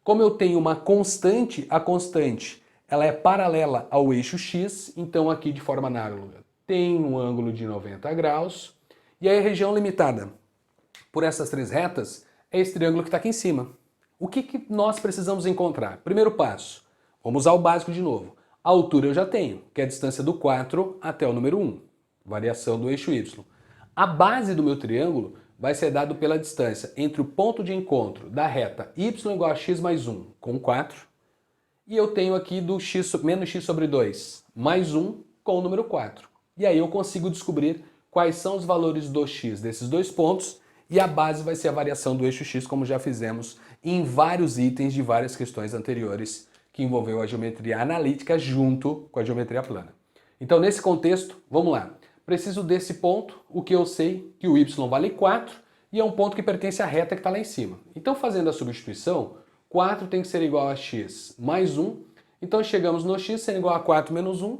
Como eu tenho uma constante, a constante ela é paralela ao eixo x, então aqui de forma análoga tem um ângulo de 90 graus. E aí a região limitada por essas três retas é esse triângulo que está aqui em cima. O que nós precisamos encontrar? Primeiro passo, vamos usar o básico de novo. A altura eu já tenho, que é a distância do 4 até o número 1, variação do eixo y. A base do meu triângulo vai ser dado pela distância entre o ponto de encontro da reta y igual a x mais 1 com 4 e eu tenho aqui do x, menos x sobre 2 mais 1 com o número 4. E aí eu consigo descobrir quais são os valores do x desses dois pontos e a base vai ser a variação do eixo x, como já fizemos em vários itens de várias questões anteriores que envolveu a geometria analítica junto com a geometria plana. Então, nesse contexto, vamos lá. Preciso desse ponto, o que eu sei que o y vale 4 e é um ponto que pertence à reta que está lá em cima. Então, fazendo a substituição, 4 tem que ser igual a x mais 1. Então, chegamos no x sendo igual a 4 menos 1,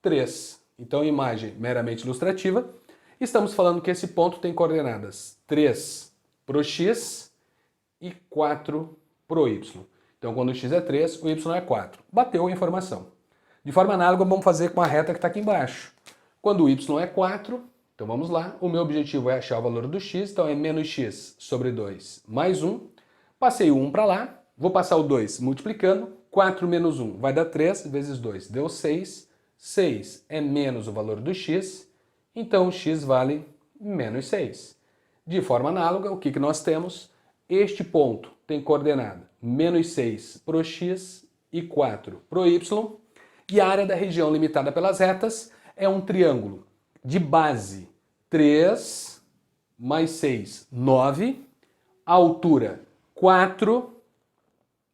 3. Então, imagem meramente ilustrativa. Estamos falando que esse ponto tem coordenadas 3 pro x e 4 pro y. Então, quando o x é 3, o y é 4. Bateu a informação. De forma análoga, vamos fazer com a reta que está aqui embaixo. Quando o y é 4, então vamos lá, o meu objetivo é achar o valor do x, então é menos x sobre 2 mais 1. Passei o 1 para lá, vou passar o 2 multiplicando, 4 menos 1 vai dar 3 vezes 2, deu 6. 6 é menos o valor do x, então o x vale menos 6. De forma análoga, o que nós temos? Este ponto tem coordenada menos 6 para o x e 4 para o y, e a área da região limitada pelas retas é um triângulo de base 3 mais 6, 9, altura 4,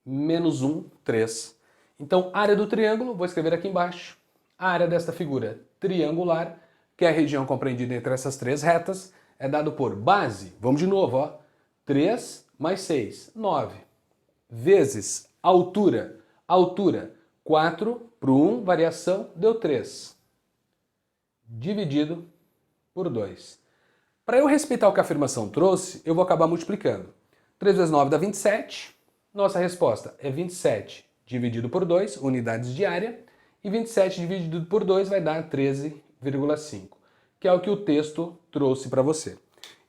menos 1, 3. Então, área do triângulo, vou escrever aqui embaixo, a área desta figura triangular, que é a região compreendida entre essas três retas, é dado por base, vamos de novo, ó, 3 mais 6, 9, vezes altura, 4 para o 1, variação, deu 3, dividido por 2. Para eu respeitar o que a afirmação trouxe, eu vou acabar multiplicando. 3 vezes 9 dá 27, nossa resposta é 27 dividido por 2, unidades de área, e 27 dividido por 2 vai dar 13,5, que é o que o texto trouxe para você.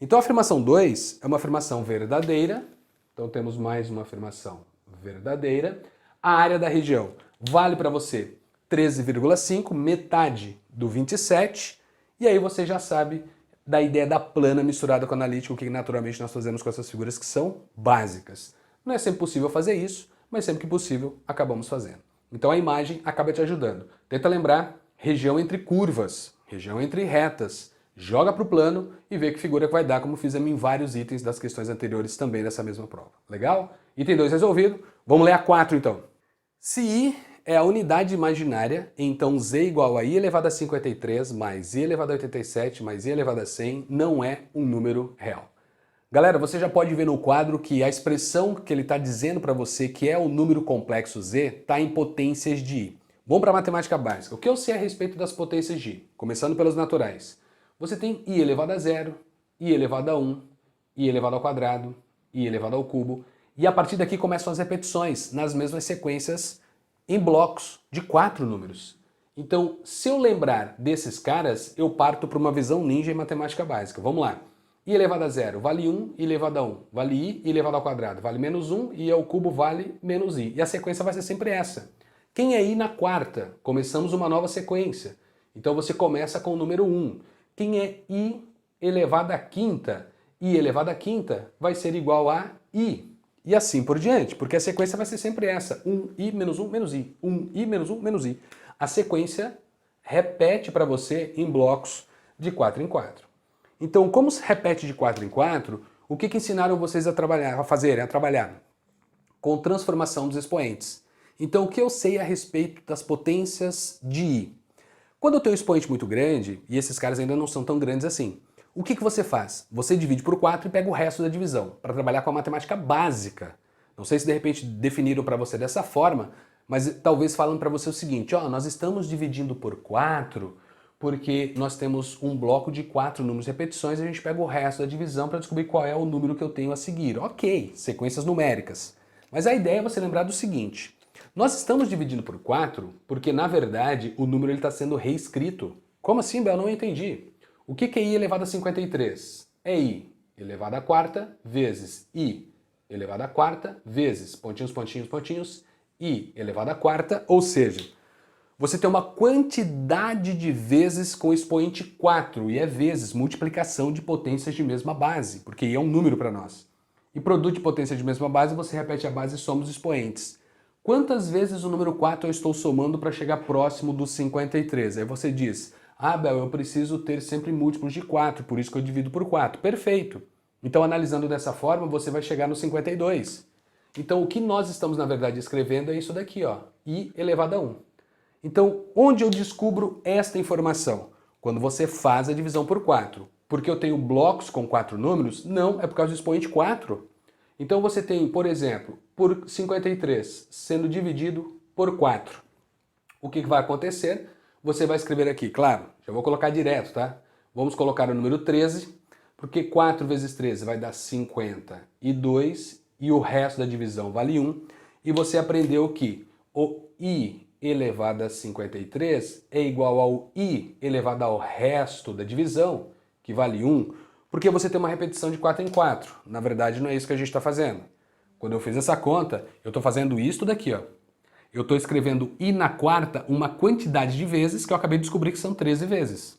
Então a afirmação 2 é uma afirmação verdadeira, então temos mais uma afirmação verdadeira. A área da região vale para você 13,5, metade do 27, e aí você já sabe da ideia da plana misturada com a analítica, o que naturalmente nós fazemos com essas figuras que são básicas. Não é sempre possível fazer isso, mas sempre que possível acabamos fazendo. Então a imagem acaba te ajudando. Tenta lembrar região entre curvas, região entre retas, joga para o plano e vê que figura que vai dar, como fizemos em vários itens das questões anteriores também dessa mesma prova. Legal? Item 2 resolvido. Vamos ler a 4 então. Se i é a unidade imaginária, então z igual a i elevado a 53 mais i elevado a 87 mais i elevado a 100 não é um número real. Galera, você já pode ver no quadro que a expressão que ele está dizendo para você, que é o número complexo z, está em potências de i. Vamos para a matemática básica. O que eu sei a respeito das potências de i? Começando pelos naturais. Você tem i elevado a 0, i elevado a 1, i elevado ao quadrado, i elevado ao cubo. E a partir daqui começam as repetições nas mesmas sequências em blocos de 4 números. Então, se eu lembrar desses caras, eu parto para uma visão ninja em matemática básica. Vamos lá. I elevado a 0 vale 1, i elevado a 1 vale i elevado ao quadrado vale menos 1, i ao cubo vale menos i. E a sequência vai ser sempre essa. Quem é i na quarta? Começamos uma nova sequência. Então você começa com o número 1. Quem é i elevado à quinta? I elevado à quinta vai ser igual a i. E assim por diante, porque a sequência vai ser sempre essa. 1i menos 1 menos i. 1i menos 1 menos i. A sequência repete para você em blocos de 4 em 4. Então, como se repete de 4 em 4, o que ensinaram vocês a trabalhar? Com transformação dos expoentes. Então, o que eu sei a respeito das potências de i? Quando eu tenho um expoente muito grande, e esses caras ainda não são tão grandes assim, o que você faz? Você divide por 4 e pega o resto da divisão, para trabalhar com a matemática básica. Não sei se de repente definiram para você dessa forma, mas talvez falando para você o seguinte, ó, nós estamos dividindo por 4 porque nós temos um bloco de 4 números de repetições e a gente pega o resto da divisão para descobrir qual é o número que eu tenho a seguir. Ok, sequências numéricas. Mas a ideia é você lembrar do seguinte, nós estamos dividindo por 4 porque, na verdade, o número está sendo reescrito. Como assim, Bel? Não entendi. O que é i elevado a 53? É i elevado à quarta vezes i elevado à quarta vezes, pontinhos, pontinhos, pontinhos, i elevado à quarta, ou seja, você tem uma quantidade de vezes com expoente 4, e é vezes, multiplicação de potências de mesma base, porque i é um número para nós. E produto de potência de mesma base, você repete a base e soma os expoentes. Quantas vezes o número 4 eu estou somando para chegar próximo dos 53? Aí você diz, ah, Bel, eu preciso ter sempre múltiplos de 4, por isso que eu divido por 4. Perfeito! Então, analisando dessa forma, você vai chegar no 52. Então, o que nós estamos, na verdade, escrevendo é isso daqui, ó, i elevado a 1. Então, onde eu descubro esta informação? Quando você faz a divisão por 4. Porque eu tenho blocos com 4 números? Não, é por causa do expoente 4. Então, você tem, por exemplo, por 53 sendo dividido por 4. O que vai acontecer? Você vai escrever aqui, claro, já vou colocar direto, tá? Vamos colocar o número 13 Porque 4 vezes 13 vai dar 52 e o resto da divisão vale 1. E você aprendeu que o i elevado a 53 é igual ao i elevado ao resto da divisão, que vale 1, porque você tem uma repetição de 4 em 4. Na verdade, não é isso que a gente está fazendo. Quando eu fiz essa conta, eu estou fazendo isso daqui, ó. Eu estou escrevendo i na quarta uma quantidade de vezes que eu acabei de descobrir que são 13 vezes.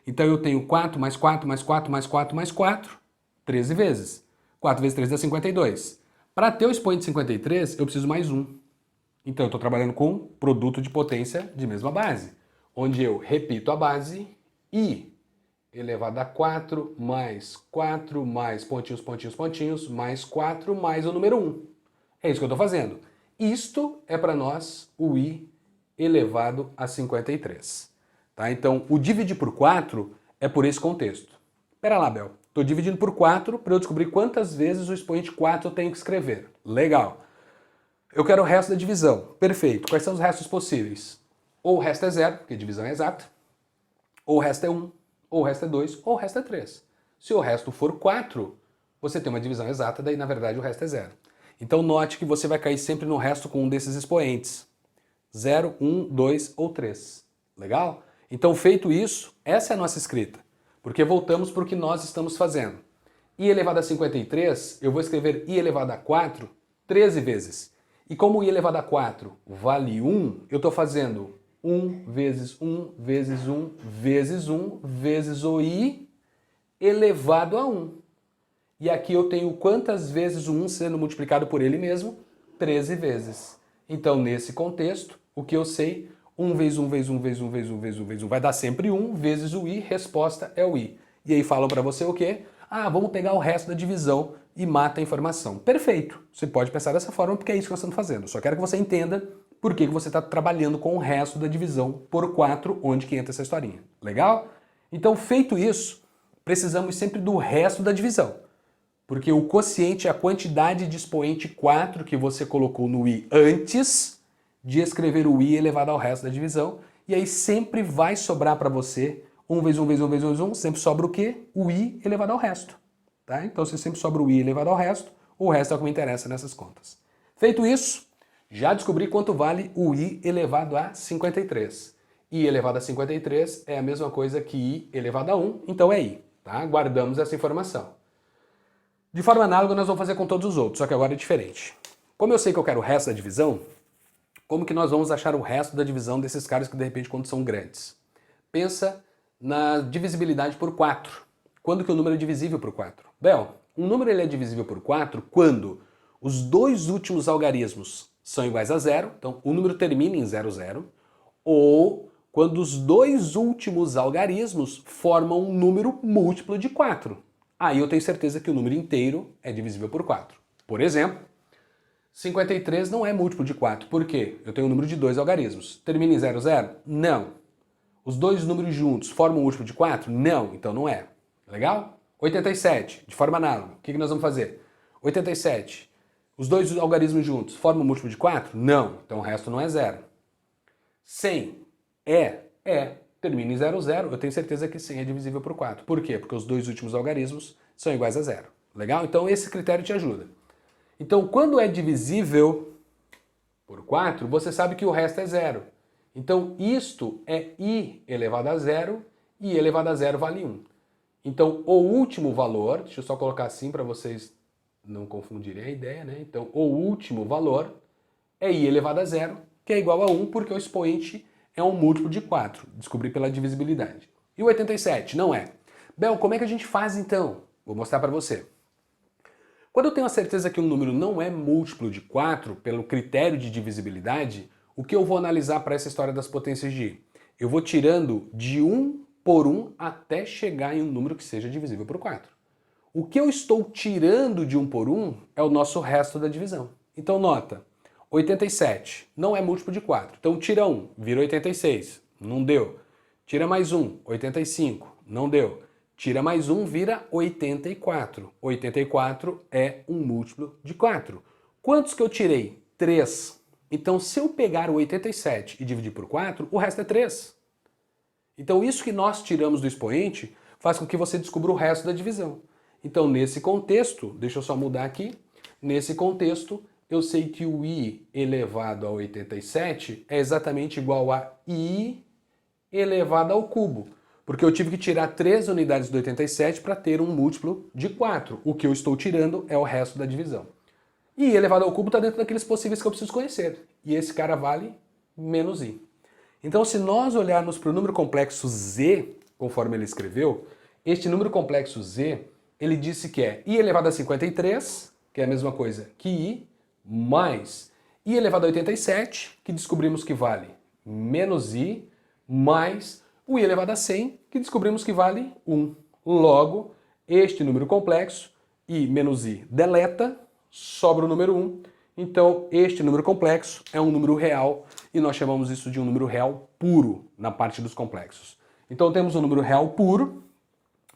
Então eu tenho 4 mais 4 mais 4 mais 4 mais 4, 13 vezes. 4 vezes 3 dá 52. Para ter o expoente 53, eu preciso mais 1. Então eu estou trabalhando com produto de potência de mesma base, onde eu repito a base i elevado a 4 mais pontinhos, pontinhos, pontinhos, mais 4 mais o número 1. É isso que eu estou fazendo. Isto é para nós o i elevado a 53. Tá? Então, o dividir por 4 é por esse contexto. Espera lá, Bel. Estou dividindo por 4 para eu descobrir quantas vezes o expoente 4 eu tenho que escrever. Legal. Eu quero o resto da divisão. Perfeito. Quais são os restos possíveis? Ou o resto é 0, porque a divisão é exata, ou o resto é 1, ou o resto é 2, ou o resto é 3. Se o resto for 4, você tem uma divisão exata, daí na verdade o resto é 0. Então note que você vai cair sempre no resto com um desses expoentes. 0, 1, 2 ou 3. Legal? Então feito isso, essa é a nossa escrita. Porque voltamos para o que nós estamos fazendo. I elevado a 53, eu vou escrever I elevado a 4 13 vezes. E como I elevado a 4 vale 1, eu estou fazendo 1 vezes 1 vezes 1 vezes 1 vezes o I elevado a 1. E aqui eu tenho quantas vezes o 1 sendo multiplicado por ele mesmo? 13 vezes. Então, nesse contexto, o que eu sei? 1 vezes 1 vezes 1 vezes 1 vezes 1 vezes 1 vezes 1 vai dar sempre 1 vezes o I, resposta é o I. E aí falam para você o quê? Ah, vamos pegar o resto da divisão e mata a informação. Perfeito. Você pode pensar dessa forma porque é isso que nós estamos fazendo. Só quero que você entenda por que você está trabalhando com o resto da divisão por 4, onde que entra essa historinha. Legal? Então, feito isso, precisamos sempre do resto da divisão. Porque o quociente é a quantidade de expoente 4 que você colocou no i antes de escrever o i elevado ao resto da divisão. E aí sempre vai sobrar para você 1 vezes 1 vezes 1 vezes 1 vezes 1, sempre sobra o quê? O i elevado ao resto. Tá? Então se sempre sobra o i elevado ao resto, o resto é o que me interessa nessas contas. Feito isso, já descobri quanto vale o i elevado a 53. I elevado a 53 é a mesma coisa que i elevado a 1, então é i. Tá? Guardamos essa informação. De forma análoga, nós vamos fazer com todos os outros, só que agora é diferente. Como eu sei que eu quero o resto da divisão, como que nós vamos achar o resto da divisão desses caras que, de repente, quando são grandes? Pensa na divisibilidade por 4. Quando que o número é divisível por 4? Bel, um número ele é divisível por 4 quando os dois últimos algarismos são iguais a 0, então o número termina em 0, 0, ou quando os dois últimos algarismos formam um número múltiplo de 4. Aí eu tenho certeza que o número inteiro é divisível por 4. Por exemplo, 53 não é múltiplo de 4. Por quê? Eu tenho um número de dois algarismos. Termina em 0, 0? Não. Os dois números juntos formam um múltiplo de 4? Não, então não é. Legal? 87, de forma análoga. O que nós vamos fazer? 87. Os dois algarismos juntos formam um múltiplo de 4? Não, então o resto não é 0. 100 termina em 0, 0, eu tenho certeza que 100 é divisível por 4. Por quê? Porque os dois últimos algarismos são iguais a 0. Legal? Então esse critério te ajuda. Então quando é divisível por 4, você sabe que o resto é 0. Então isto é i elevado a 0, e i elevado a 0 vale 1. Então o último valor, deixa eu só colocar assim para vocês não confundirem a ideia, né? Então o último valor é i elevado a 0, que é igual a 1, porque o expoente é um múltiplo de 4, descobri pela divisibilidade. E o 87? Não é. Bel, como é que a gente faz então? Vou mostrar para você. Quando eu tenho a certeza que um número não é múltiplo de 4, pelo critério de divisibilidade, o que eu vou analisar para essa história das potências de i? Eu vou tirando de 1 por 1 até chegar em um número que seja divisível por 4. O que eu estou tirando de 1 por 1 é o nosso resto da divisão. Então nota, 87 não é múltiplo de 4. Então tira 1, vira 86. Não deu. Tira mais 1, 85. Não deu. Tira mais 1, vira 84. 84 é um múltiplo de 4. Quantos que eu tirei? 3. Então se eu pegar o 87 e dividir por 4, o resto é 3. Então isso que nós tiramos do expoente faz com que você descubra o resto da divisão. Então, nesse contexto, deixa eu só mudar aqui, nesse contexto, eu sei que o i elevado a 87 é exatamente igual a i elevado ao cubo, porque eu tive que tirar 3 unidades do 87 para ter um múltiplo de 4. O que eu estou tirando é o resto da divisão. I elevado ao cubo está dentro daqueles possíveis que eu preciso conhecer, e esse cara vale menos i. Então, se nós olharmos para o número complexo z, conforme ele escreveu, este número complexo z, ele disse que é i elevado a 53, que é a mesma coisa que i, mais i elevado a 87, que descobrimos que vale menos i, mais o i elevado a 100, que descobrimos que vale 1. Logo, este número complexo, i menos i deleta, sobra o número 1. Então, este número complexo é um número real e nós chamamos isso de um número real puro na parte dos complexos. Então, temos um número real puro.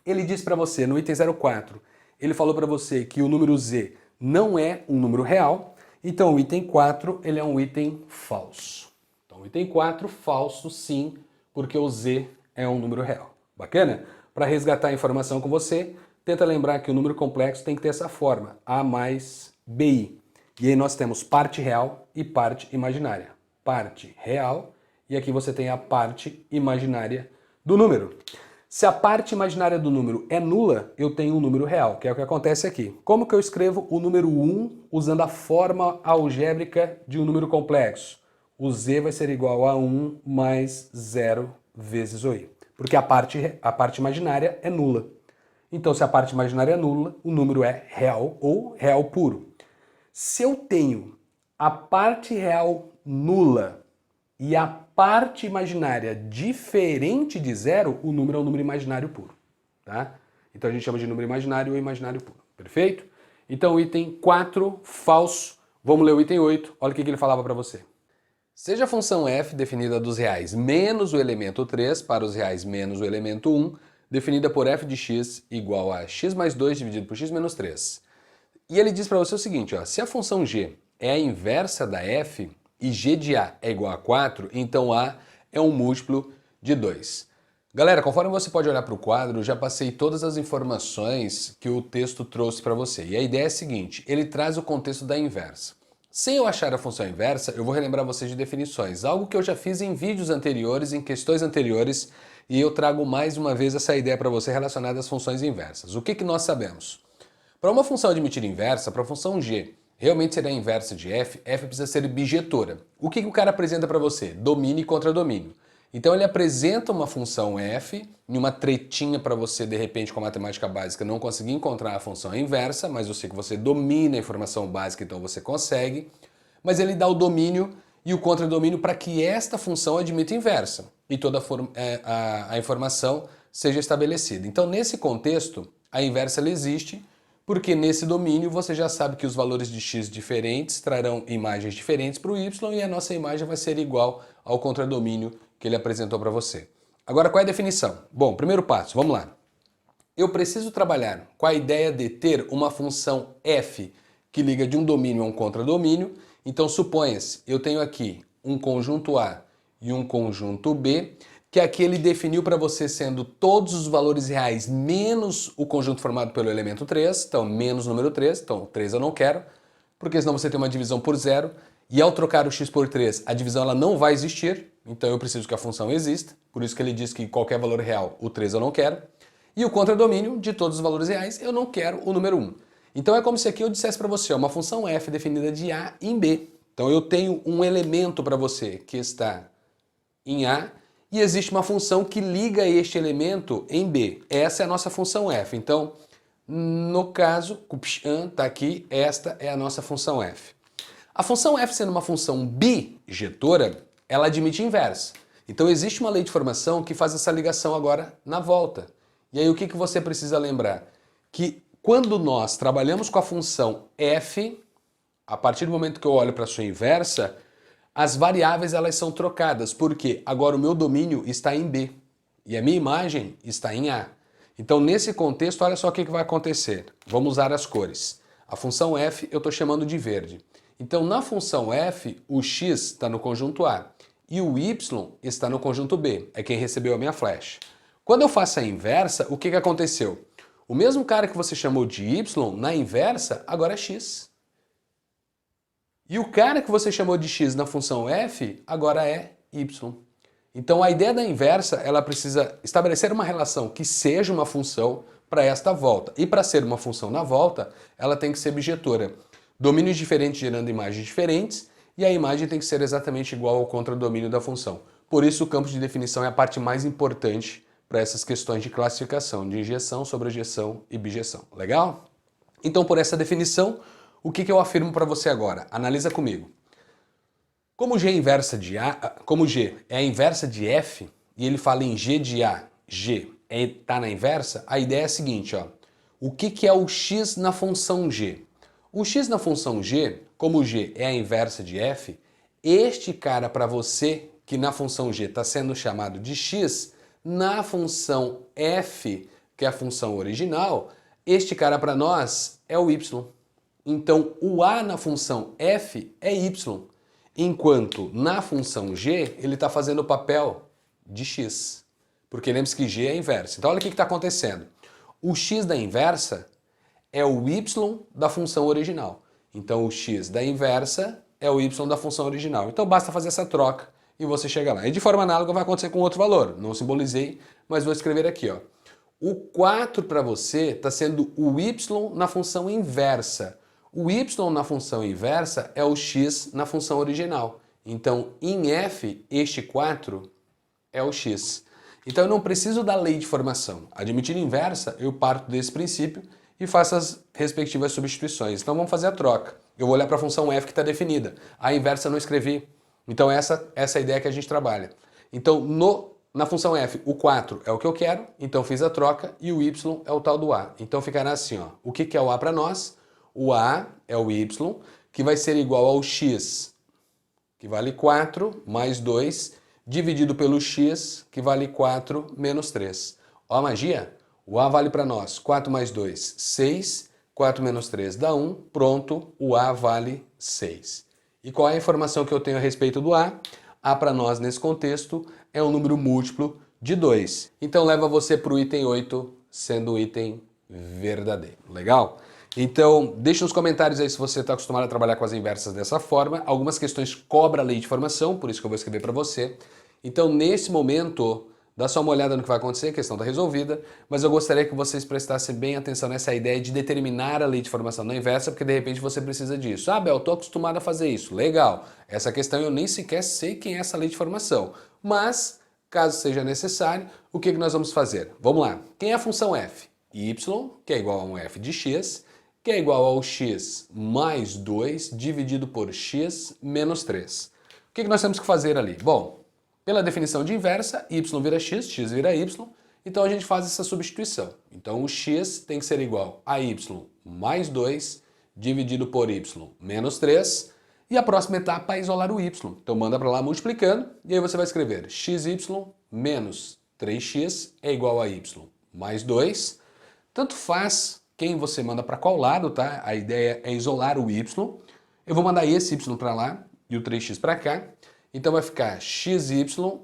Ele diz para você, no item 04, ele falou para você que o número z não é um número real. Então, o item 4 ele é um item falso. Então, o item 4, falso sim, porque o z é um número real. Bacana? Para resgatar a informação com você, tenta lembrar que o número complexo tem que ter essa forma, A mais BI. E aí nós temos parte real e parte imaginária. Parte real e aqui você tem a parte imaginária do número. Se a parte imaginária do número é nula, eu tenho um número real, que é o que acontece aqui. Como que eu escrevo o número 1 usando a forma algébrica de um número complexo? O z vai ser igual a 1 mais 0 vezes o i, porque a parte imaginária é nula. Então, se a parte imaginária é nula, o número é real ou real puro. Se eu tenho a parte real nula e a parte imaginária diferente de zero, o número é um número imaginário puro, tá? Então a gente chama de número imaginário ou imaginário puro, perfeito? Então item 4, falso. Vamos ler o item 8, olha o que ele falava para você. Seja a função f definida dos reais menos o elemento 3 para os reais menos o elemento 1, definida por f de x igual a x mais 2 dividido por x menos 3. E ele diz para você o seguinte, ó, se a função g é a inversa da f e g de a é igual a 4, então a é um múltiplo de 2. Galera, conforme você pode olhar para o quadro, eu já passei todas as informações que o texto trouxe para você. E a ideia é a seguinte, ele traz o contexto da inversa. Sem eu achar a função inversa, eu vou relembrar vocês de definições, algo que eu já fiz em vídeos anteriores, em questões anteriores, e eu trago mais uma vez essa ideia para você relacionada às funções inversas. O que nós sabemos? Para uma função admitida inversa, para a função g realmente ser a inversa de f, f precisa ser bijetora. O que o cara apresenta para você? Domínio e contradomínio. Então ele apresenta uma função f, em uma tretinha para você, de repente, com a matemática básica, não conseguir encontrar a função inversa, mas eu sei que você domina a informação básica, então você consegue. Mas ele dá o domínio e o contradomínio para que esta função admita inversa e toda a informação seja estabelecida. Então, nesse contexto, a inversa ela existe, porque nesse domínio você já sabe que os valores de x diferentes trarão imagens diferentes para o y e a nossa imagem vai ser igual ao contradomínio que ele apresentou para você. Agora, qual é a definição? Bom, primeiro passo, vamos lá. Eu preciso trabalhar com a ideia de ter uma função f que liga de um domínio a um contradomínio. Então, suponha-se, eu tenho aqui um conjunto A e um conjunto B, que aqui ele definiu para você sendo todos os valores reais menos o conjunto formado pelo elemento 3, então menos o número 3, então 3 eu não quero, porque senão você tem uma divisão por zero, e ao trocar o x por 3, a divisão ela não vai existir, então eu preciso que a função exista, por isso que ele diz que qualquer valor real, o 3 eu não quero, e o contradomínio de todos os valores reais, eu não quero o número 1. Então é como se aqui eu dissesse para você, uma função f definida de A em B. Então eu tenho um elemento para você que está em A, e existe uma função que liga este elemento em B. Essa é a nossa função f. Então, no caso, está aqui, esta é a nossa função f. A função f sendo uma função bijetora, ela admite inversa. Então existe uma lei de formação que faz essa ligação agora na volta. E aí o que você precisa lembrar? Que quando nós trabalhamos com a função f, a partir do momento que eu olho para a sua inversa, as variáveis elas são trocadas, porque agora o meu domínio está em B e a minha imagem está em A. Então nesse contexto, olha só o que vai acontecer. Vamos usar as cores. A função f eu estou chamando de verde. Então na função f, o x está no conjunto A e o y está no conjunto B, é quem recebeu a minha flecha. Quando eu faço a inversa, o que que aconteceu? O mesmo cara que você chamou de y, na inversa, agora é x. E o cara que você chamou de x na função f, agora é y. Então a ideia da inversa, ela precisa estabelecer uma relação que seja uma função para esta volta. E para ser uma função na volta, ela tem que ser bijetora. Domínios diferentes gerando imagens diferentes, e a imagem tem que ser exatamente igual ao contradomínio da função. Por isso o campo de definição é a parte mais importante para essas questões de classificação, de injeção, sobrejeção e bijeção. Legal? Então por essa definição, o que eu afirmo para você agora? Analisa comigo. Como G é inversa de A, como G é a inversa de F, e ele fala em G de A, G está na inversa, a ideia é a seguinte, ó. O que é o x na função G? O x na função G, como G é a inversa de F, este cara para você, que na função G está sendo chamado de x, na função F, que é a função original, este cara para nós é o y. Então o A na função F é y. Enquanto na função g, ele está fazendo o papel de x. Porque lembre-se que g é a inversa. Então olha o que está acontecendo. O x da inversa é o y da função original. Então o x da inversa é o y da função original. Então basta fazer essa troca e você chega lá. E de forma análoga vai acontecer com outro valor. Não simbolizei, mas vou escrever aqui, ó. O 4 para você está sendo o y na função inversa. O y na função inversa é o x na função original. Então, em f, este 4 é o x. Então, eu não preciso da lei de formação. Admitindo inversa, eu parto desse princípio e faço as respectivas substituições. Então, vamos fazer a troca. Eu vou olhar para a função f que está definida. A inversa eu não escrevi. Então, essa é a ideia que a gente trabalha. Então, na função f, o 4 é o que eu quero, então fiz a troca, e o y é o tal do a. Então, ficará assim, ó. O que é o a para nós? O A é o Y, que vai ser igual ao X, que vale 4, mais 2, dividido pelo X, que vale 4 menos 3. Ó a magia? O A vale para nós 4 mais 2, 6, 4 menos 3 dá 1, pronto, o A vale 6. E qual é a informação que eu tenho a respeito do A? A para nós, nesse contexto, é um número múltiplo de 2. Então leva você para o item 8, sendo o item verdadeiro. Legal? Então, deixa nos comentários aí se você está acostumado a trabalhar com as inversas dessa forma. Algumas questões cobram a lei de formação, por isso que eu vou escrever para você. Então, nesse momento, dá só uma olhada no que vai acontecer, a questão está resolvida, mas eu gostaria que vocês prestassem bem atenção nessa ideia de determinar a lei de formação na inversa, porque de repente você precisa disso. Ah, Bel, estou acostumado a fazer isso. Legal. Essa questão eu nem sequer sei quem é essa lei de formação. Mas, caso seja necessário, o que nós vamos fazer? Vamos lá. Quem é a função f? Y, que é igual a um f de x, que é igual ao x mais 2 dividido por x menos 3. O que nós temos que fazer ali? Bom, pela definição de inversa, y vira x vira y, então a gente faz essa substituição. Então o x tem que ser igual a y mais 2 dividido por y menos 3, e a próxima etapa é isolar o y. Então manda para lá multiplicando, e aí você vai escrever xy menos 3x é igual a y mais 2, tanto faz quem você manda para qual lado, tá? A ideia é isolar o y. Eu vou mandar esse y para lá e o 3x para cá. Então vai ficar xy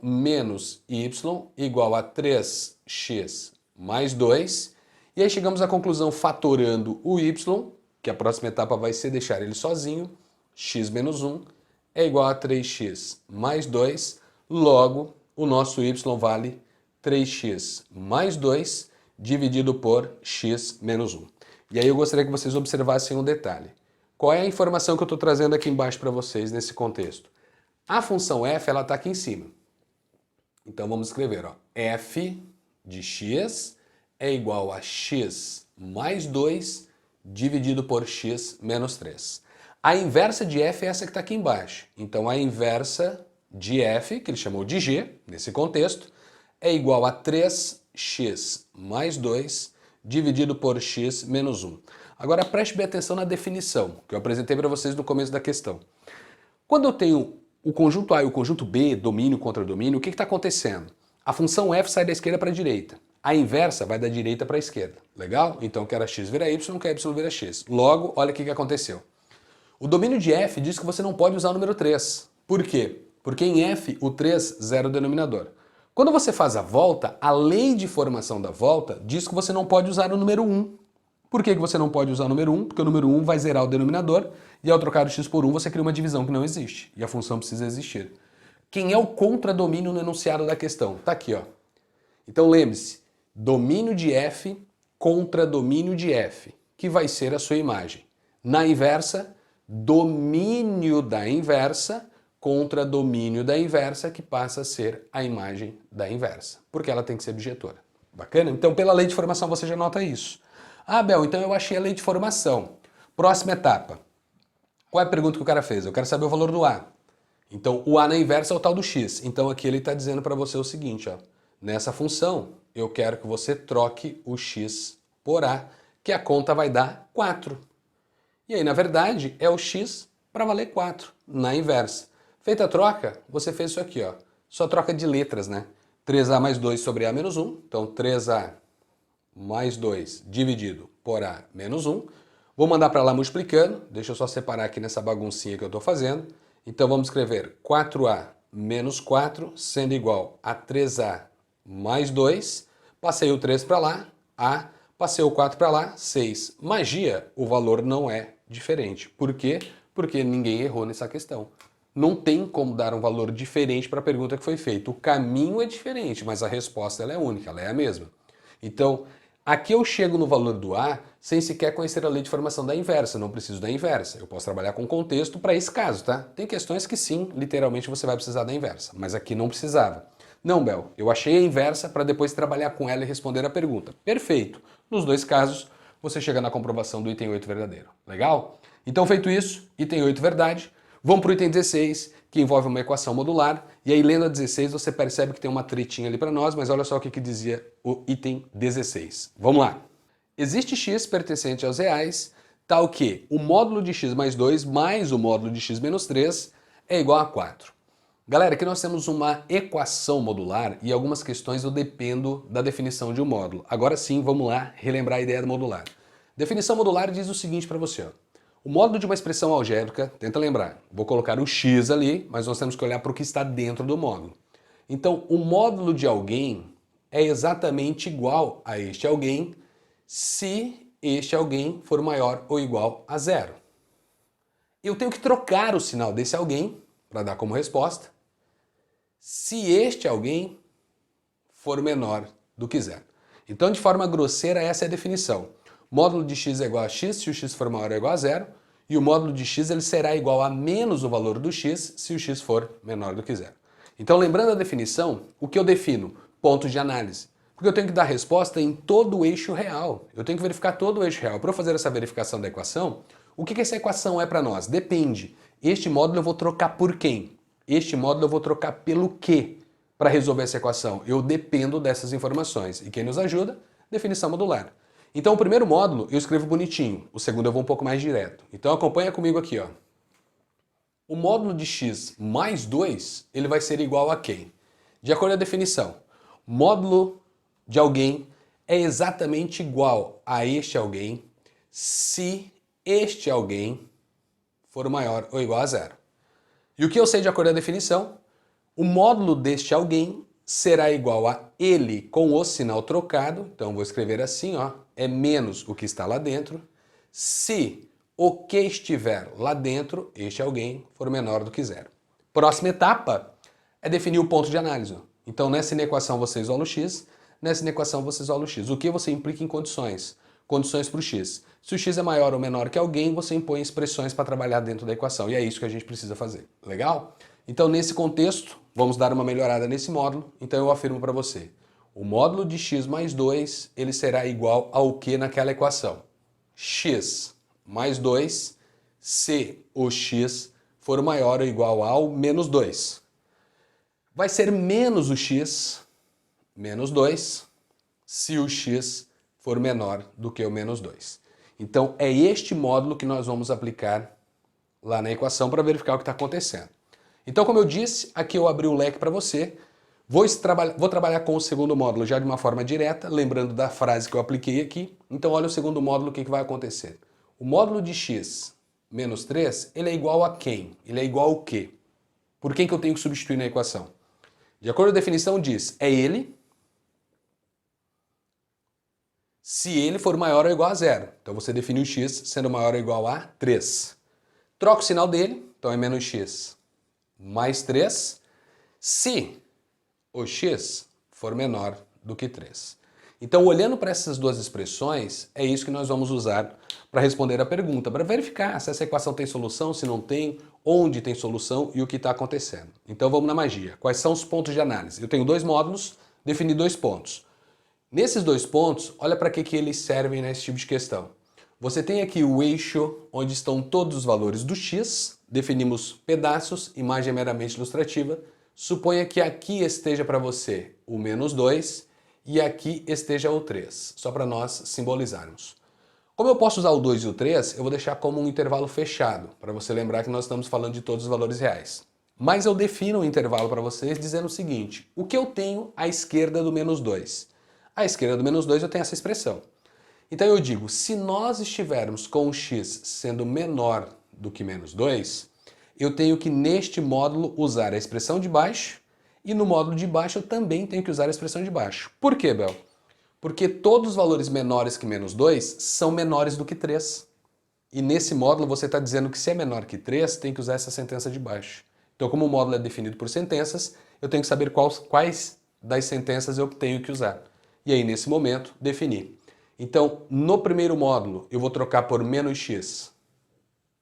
menos y igual a 3x mais 2. E aí chegamos à conclusão fatorando o y, que a próxima etapa vai ser deixar ele sozinho. X menos 1 é igual a 3x mais 2. Logo, o nosso y vale 3x mais 2 dividido por x menos 1. E aí eu gostaria que vocês observassem um detalhe. Qual é a informação que eu estou trazendo aqui embaixo para vocês nesse contexto? A função f, ela está aqui em cima. Então vamos escrever, ó, f de x é igual a x mais 2 dividido por x menos 3. A inversa de f é essa que está aqui embaixo. Então a inversa de f, que ele chamou de g, nesse contexto, é igual a 3x mais 2 dividido por x menos 1. Agora preste bem atenção na definição, que eu apresentei para vocês no começo da questão. Quando eu tenho o conjunto A e o conjunto B, domínio contra domínio, o que está acontecendo? A função f sai da esquerda para a direita. A inversa vai da direita para a esquerda. Legal? Então quer x vira y, quer y vira x. Logo, olha o que aconteceu. O domínio de f diz que você não pode usar o número 3. Por quê? Porque em f o 3 zera o denominador. Quando você faz a volta, a lei de formação da volta diz que você não pode usar o número 1. Por que você não pode usar o número 1? Porque o número 1 vai zerar o denominador e ao trocar o x por 1 você cria uma divisão que não existe e a função precisa existir. Quem é o contradomínio no enunciado da questão? Tá aqui, ó. Então lembre-se, domínio de f contra domínio de f, que vai ser a sua imagem. Na inversa, domínio da inversa contra domínio da inversa, que passa a ser a imagem da inversa, porque ela tem que ser bijetora. Bacana? Então, pela lei de formação, você já nota isso. Ah, Bel, então eu achei a lei de formação. Próxima etapa. Qual é a pergunta que o cara fez? Eu quero saber o valor do A. Então, o A na inversa é o tal do x. Então, aqui ele está dizendo para você o seguinte, ó. Nessa função, eu quero que você troque o x por A, que a conta vai dar 4. E aí, na verdade, é o x para valer 4, na inversa. Feita a troca, você fez isso aqui, ó. Só troca de letras, né? 3A mais 2 sobre A menos 1. Então, 3A mais 2 dividido por A menos 1. Vou mandar para lá multiplicando. Deixa eu só separar aqui nessa baguncinha que eu estou fazendo. Então, vamos escrever 4A menos 4, sendo igual a 3A mais 2. Passei o 3 para lá, A. Passei o 4 para lá, 6. Magia, o valor não é diferente. Por quê? Porque ninguém errou nessa questão. Não tem como dar um valor diferente para a pergunta que foi feita. O caminho é diferente, mas a resposta ela é única, ela é a mesma. Então, aqui eu chego no valor do A sem sequer conhecer a lei de formação da inversa, não preciso da inversa. Eu posso trabalhar com contexto para esse caso, tá? Tem questões que sim, literalmente você vai precisar da inversa, mas aqui não precisava. Não, Bel, eu achei a inversa para depois trabalhar com ela e responder a pergunta. Perfeito. Nos dois casos, você chega na comprovação do item 8 verdadeiro. Legal? Então, feito isso, item 8 verdade. Vamos para o item 16, que envolve uma equação modular. E aí, lendo a 16, você percebe que tem uma tretinha ali para nós, mas olha só o que dizia o item 16. Vamos lá. Existe x pertencente aos reais, tal que o módulo de x mais 2 mais o módulo de x menos 3 é igual a 4. Galera, aqui nós temos uma equação modular e algumas questões eu dependo da definição de um módulo. Agora sim, vamos lá relembrar a ideia do modular. Definição modular diz o seguinte para você, ó. O módulo de uma expressão algébrica, tenta lembrar, vou colocar o x ali, mas nós temos que olhar para o que está dentro do módulo. Então, o módulo de alguém é exatamente igual a este alguém se este alguém for maior ou igual a 0. Eu tenho que trocar o sinal desse alguém para dar como resposta se este alguém for menor do que 0. Então, de forma grosseira, essa é a definição. Módulo de x é igual a x se o x for maior ou igual a 0, e o módulo de x ele será igual a menos o valor do x se o x for menor do que 0. Então, lembrando a definição, o que eu defino? Pontos de análise. Porque eu tenho que dar resposta em todo o eixo real. Eu tenho que verificar todo o eixo real. Para eu fazer essa verificação da equação, o que essa equação é para nós? Depende. Este módulo eu vou trocar por quem? Este módulo eu vou trocar pelo quê? Para resolver essa equação, eu dependo dessas informações. E quem nos ajuda? Definição modular. Então, o primeiro módulo eu escrevo bonitinho, o segundo eu vou um pouco mais direto. Então, acompanha comigo aqui, ó. O módulo de x mais 2, ele vai ser igual a quem? De acordo com a definição, módulo de alguém é exatamente igual a este alguém se este alguém for maior ou igual a 0. E o que eu sei de acordo com a definição? O módulo deste alguém será igual a ele com o sinal trocado, então vou escrever assim, ó, é menos o que está lá dentro, se o que estiver lá dentro, este alguém, for menor do que 0. Próxima etapa é definir o ponto de análise. Então nessa equação você isola o x, nessa equação você isola o x. O que você implica em condições? Condições para o x. Se o x é maior ou menor que alguém, você impõe expressões para trabalhar dentro da equação. E é isso que a gente precisa fazer. Legal? Então, nesse contexto, vamos dar uma melhorada nesse módulo. Então, eu afirmo para você. O módulo de x mais 2, ele será igual ao que naquela equação? X mais 2, se o x for maior ou igual ao menos 2. Vai ser menos o x, menos 2, se o x for menor do que o menos 2. Então, é este módulo que nós vamos aplicar lá na equação para verificar o que está acontecendo. Então, como eu disse, aqui eu abri um leque para você. Vou trabalhar com o segundo módulo já de uma forma direta, lembrando da frase que eu apliquei aqui. Então, olha o segundo módulo, o que vai acontecer. O módulo de x menos 3, ele é igual a quem? Ele é igual ao quê? Por quem que eu tenho que substituir na equação? De acordo com a definição diz, é ele se ele for maior ou igual a zero. Então você define o x sendo maior ou igual a 3. Troca o sinal dele, então é menos x mais 3, se o x for menor do que 3. Então, olhando para essas duas expressões, é isso que nós vamos usar para responder a pergunta, para verificar se essa equação tem solução, se não tem, onde tem solução e o que está acontecendo. Então vamos na magia. Quais são os pontos de análise? Eu tenho dois módulos, defini dois pontos. Nesses dois pontos, olha para que eles servem nesse tipo de questão. Você tem aqui o eixo onde estão todos os valores do x, definimos pedaços, imagem meramente ilustrativa. Suponha que aqui esteja para você o menos 2 e aqui esteja o 3, só para nós simbolizarmos. Como eu posso usar o 2 e o 3, eu vou deixar como um intervalo fechado, para você lembrar que nós estamos falando de todos os valores reais. Mas eu defino um intervalo para vocês dizendo o seguinte, o que eu tenho à esquerda do menos 2? À esquerda do menos 2 eu tenho essa expressão. Então eu digo, se nós estivermos com o x sendo menor do que menos 2, eu tenho que neste módulo usar a expressão de baixo e no módulo de baixo eu também tenho que usar a expressão de baixo. Por quê, Bel? Porque todos os valores menores que menos 2 são menores do que 3. E nesse módulo você está dizendo que se é menor que 3, tem que usar essa sentença de baixo. Então como o módulo é definido por sentenças, eu tenho que saber quais das sentenças eu tenho que usar. E aí nesse momento, definir. Então no primeiro módulo eu vou trocar por menos x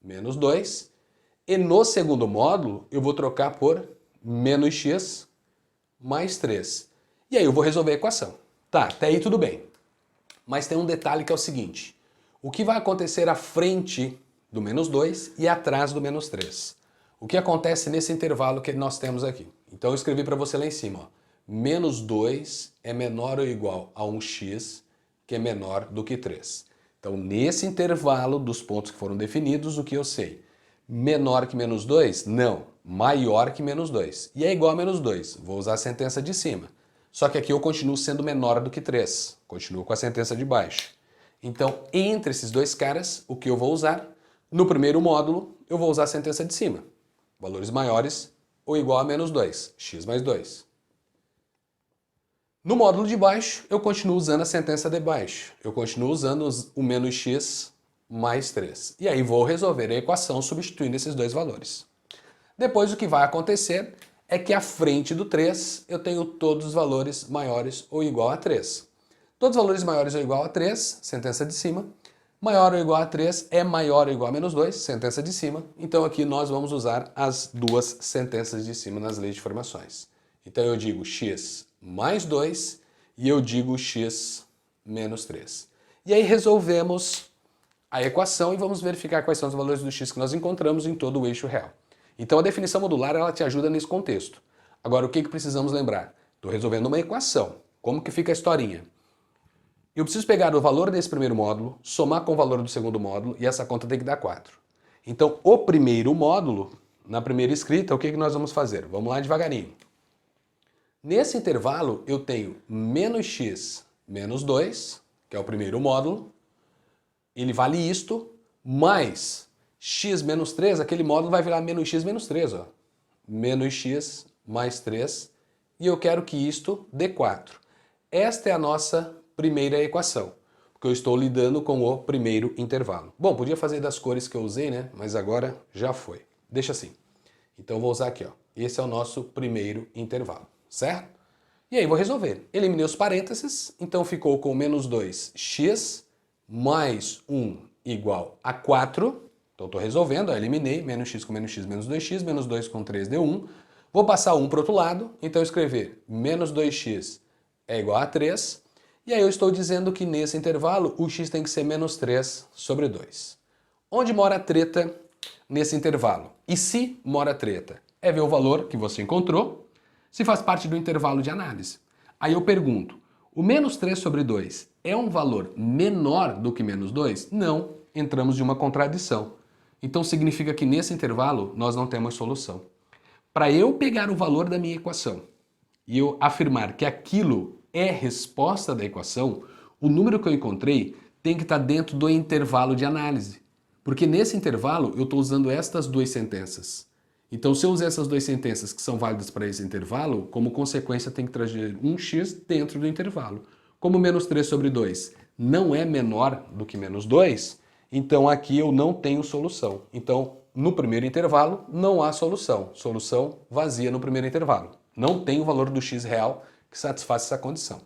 menos 2. E no segundo módulo eu vou trocar por menos x mais 3. E aí eu vou resolver a equação. Tá, até aí tudo bem. Mas tem um detalhe que é o seguinte. O que vai acontecer à frente do menos 2 e atrás do menos 3? O que acontece nesse intervalo que nós temos aqui? Então eu escrevi para você lá em cima. Ó. Menos 2 é menor ou igual a um x que é menor do que 3. Então nesse intervalo dos pontos que foram definidos, o que eu sei? Menor que menos 2? Não. Maior que menos 2. E é igual a menos 2. Vou usar a sentença de cima. Só que aqui eu continuo sendo menor do que 3. Continuo com a sentença de baixo. Então, entre esses dois caras, o que eu vou usar? No primeiro módulo, eu vou usar a sentença de cima. Valores maiores ou igual a menos 2. X mais 2. No módulo de baixo, eu continuo usando a sentença de baixo. Eu continuo usando o menos x mais 3. E aí vou resolver a equação substituindo esses dois valores. Depois o que vai acontecer é que à frente do 3 eu tenho todos os valores maiores ou igual a 3. Todos os valores maiores ou igual a 3, sentença de cima. Maior ou igual a 3 é maior ou igual a menos 2, sentença de cima. Então aqui nós vamos usar as duas sentenças de cima nas leis de formações. Então eu digo x mais 2 e eu digo x menos 3. E aí resolvemos a equação e vamos verificar quais são os valores do x que nós encontramos em todo o eixo real. Então a definição modular ela te ajuda nesse contexto. Agora o que precisamos lembrar? Estou resolvendo uma equação. Como que fica a historinha? Eu preciso pegar o valor desse primeiro módulo, somar com o valor do segundo módulo e essa conta tem que dar 4. Então o primeiro módulo, na primeira escrita, o que nós vamos fazer? Vamos lá devagarinho. Nesse intervalo eu tenho menos x menos 2, que é o primeiro módulo, ele vale isto, mais x menos 3, aquele módulo vai virar menos x menos 3, ó. Menos x mais 3, e eu quero que isto dê 4. Esta é a nossa primeira equação, porque eu estou lidando com o primeiro intervalo. Bom, podia fazer das cores que eu usei, né? Mas agora já foi. Deixa assim. Então eu vou usar aqui, ó. Esse é o nosso primeiro intervalo, certo? E aí vou resolver. Eliminei os parênteses, então ficou com menos 2x mais 1 igual a 4. Então estou resolvendo, ó, eliminei, menos x com menos x, menos 2x, menos 2 com 3 deu 1. Vou passar 1 para o outro lado, então escrever menos 2x é igual a 3. E aí eu estou dizendo que nesse intervalo o x tem que ser menos 3 sobre 2. Onde mora a treta nesse intervalo? E se mora a treta? É ver o valor que você encontrou, se faz parte do intervalo de análise. Aí eu pergunto, o menos 3 sobre 2 é um valor menor do que menos 2? Não, entramos em uma contradição. Então significa que nesse intervalo nós não temos solução. Para eu pegar o valor da minha equação e eu afirmar que aquilo é resposta da equação, o número que eu encontrei tem que estar dentro do intervalo de análise. Porque nesse intervalo eu estou usando estas duas sentenças. Então, se eu usar essas duas sentenças que são válidas para esse intervalo, como consequência tem que trazer um x dentro do intervalo. Como menos 3 sobre 2 não é menor do que menos 2, então aqui eu não tenho solução. Então, no primeiro intervalo, não há solução. Solução vazia no primeiro intervalo. Não tem o valor do x real que satisfaça essa condição.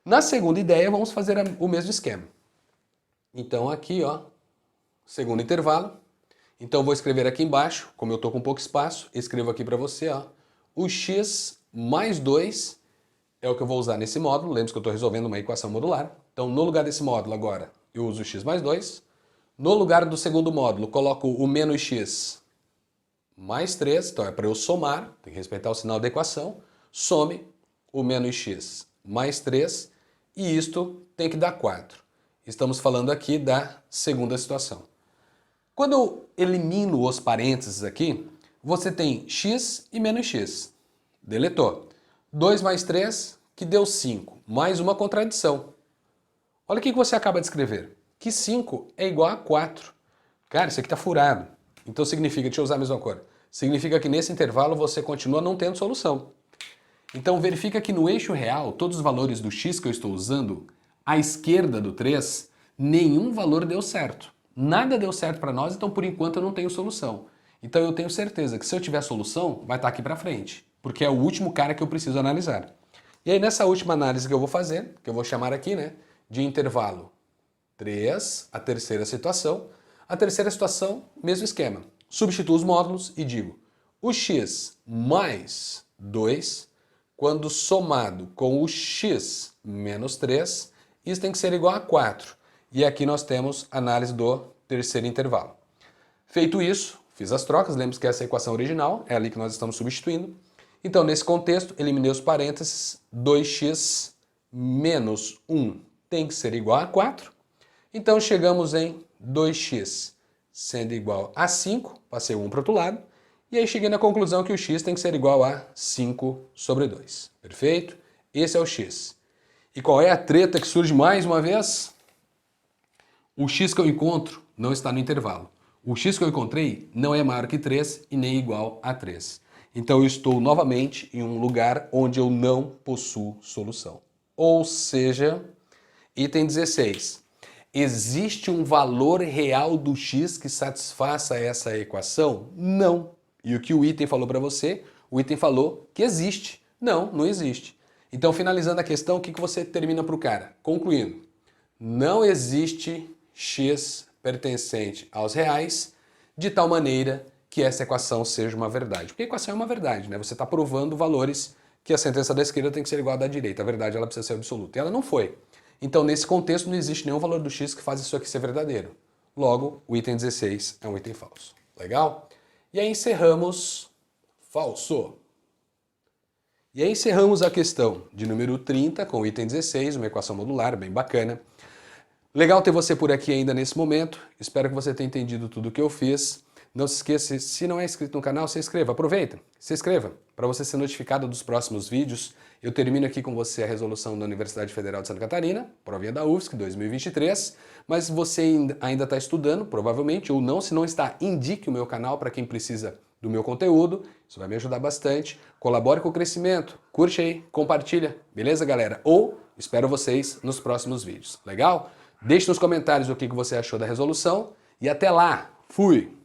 Na segunda ideia, vamos fazer o mesmo esquema. Então aqui, ó, segundo intervalo. Então vou escrever aqui embaixo, como eu estou com pouco espaço, escrevo aqui para você, ó, o x mais 2 é o que eu vou usar nesse módulo. Lembre-se que eu estou resolvendo uma equação modular. Então, no lugar desse módulo agora, eu uso o x mais 2. No lugar do segundo módulo, coloco o menos x mais 3. Então, é para eu somar, tem que respeitar o sinal da equação. Some o menos x mais 3 e isto tem que dar 4. Estamos falando aqui da segunda situação. Quando eu elimino os parênteses aqui, você tem x e menos x. Deletou. 2 mais 3, que deu 5. Mais uma contradição. Olha o que você acaba de escrever. Que 5 é igual a 4. Cara, isso aqui está furado. Então significa, deixa eu usar a mesma cor, significa que nesse intervalo você continua não tendo solução. Então verifica que no eixo real, todos os valores do x que eu estou usando, à esquerda do 3, nenhum valor deu certo. Nada deu certo para nós, então por enquanto eu não tenho solução. Então eu tenho certeza que se eu tiver solução, vai estar aqui para frente, porque é o último cara que eu preciso analisar. E aí nessa última análise que eu vou fazer, que eu vou chamar aqui, né, de intervalo 3, a terceira situação. A terceira situação, mesmo esquema. Substituo os módulos e digo o x mais 2, quando somado com o x menos 3, isso tem que ser igual a 4. E aqui nós temos análise do terceiro intervalo. Feito isso, fiz as trocas, lembre-se que essa é a equação original, é ali que nós estamos substituindo. Então, nesse contexto, eliminei os parênteses, 2x menos 1 tem que ser igual a 4. Então, chegamos em 2x sendo igual a 5, passei o 1 para o outro lado, e aí cheguei na conclusão que o x tem que ser igual a 5 sobre 2. Perfeito? Esse é o x. E qual é a treta que surge mais uma vez? O x que eu encontro não está no intervalo. O x que eu encontrei não é maior que 3 e nem igual a 3. Então eu estou novamente em um lugar onde eu não possuo solução. Ou seja, item 16. Existe um valor real do x que satisfaça essa equação? Não. E o que o item falou para você? O item falou que existe. Não, não existe. Então, finalizando a questão, o que você termina para o cara? Concluindo, não existe x pertencente aos reais de tal maneira que essa equação seja uma verdade. Porque a equação é uma verdade, né? Você está provando valores que a sentença da esquerda tem que ser igual à da direita. A verdade ela precisa ser absoluta. E ela não foi. Então, nesse contexto, não existe nenhum valor do x que faz isso aqui ser verdadeiro. Logo, o item 16 é um item falso. Legal? E aí encerramos falso. E aí encerramos a questão de número 30 com o item 16, uma equação modular bem bacana. Legal ter você por aqui ainda nesse momento. Espero que você tenha entendido tudo o que eu fiz. Não se esqueça, se não é inscrito no canal, se inscreva. Aproveita, se inscreva para você ser notificado dos próximos vídeos. Eu termino aqui com você a resolução da Universidade Federal de Santa Catarina, provinha da UFSC 2023. Mas você ainda está estudando, provavelmente, ou não. Se não está, indique o meu canal para quem precisa do meu conteúdo. Isso vai me ajudar bastante. Colabore com o crescimento. Curte aí, compartilha. Beleza, galera? Ou espero vocês nos próximos vídeos. Legal? Deixe nos comentários o que você achou da resolução. E até lá. Fui!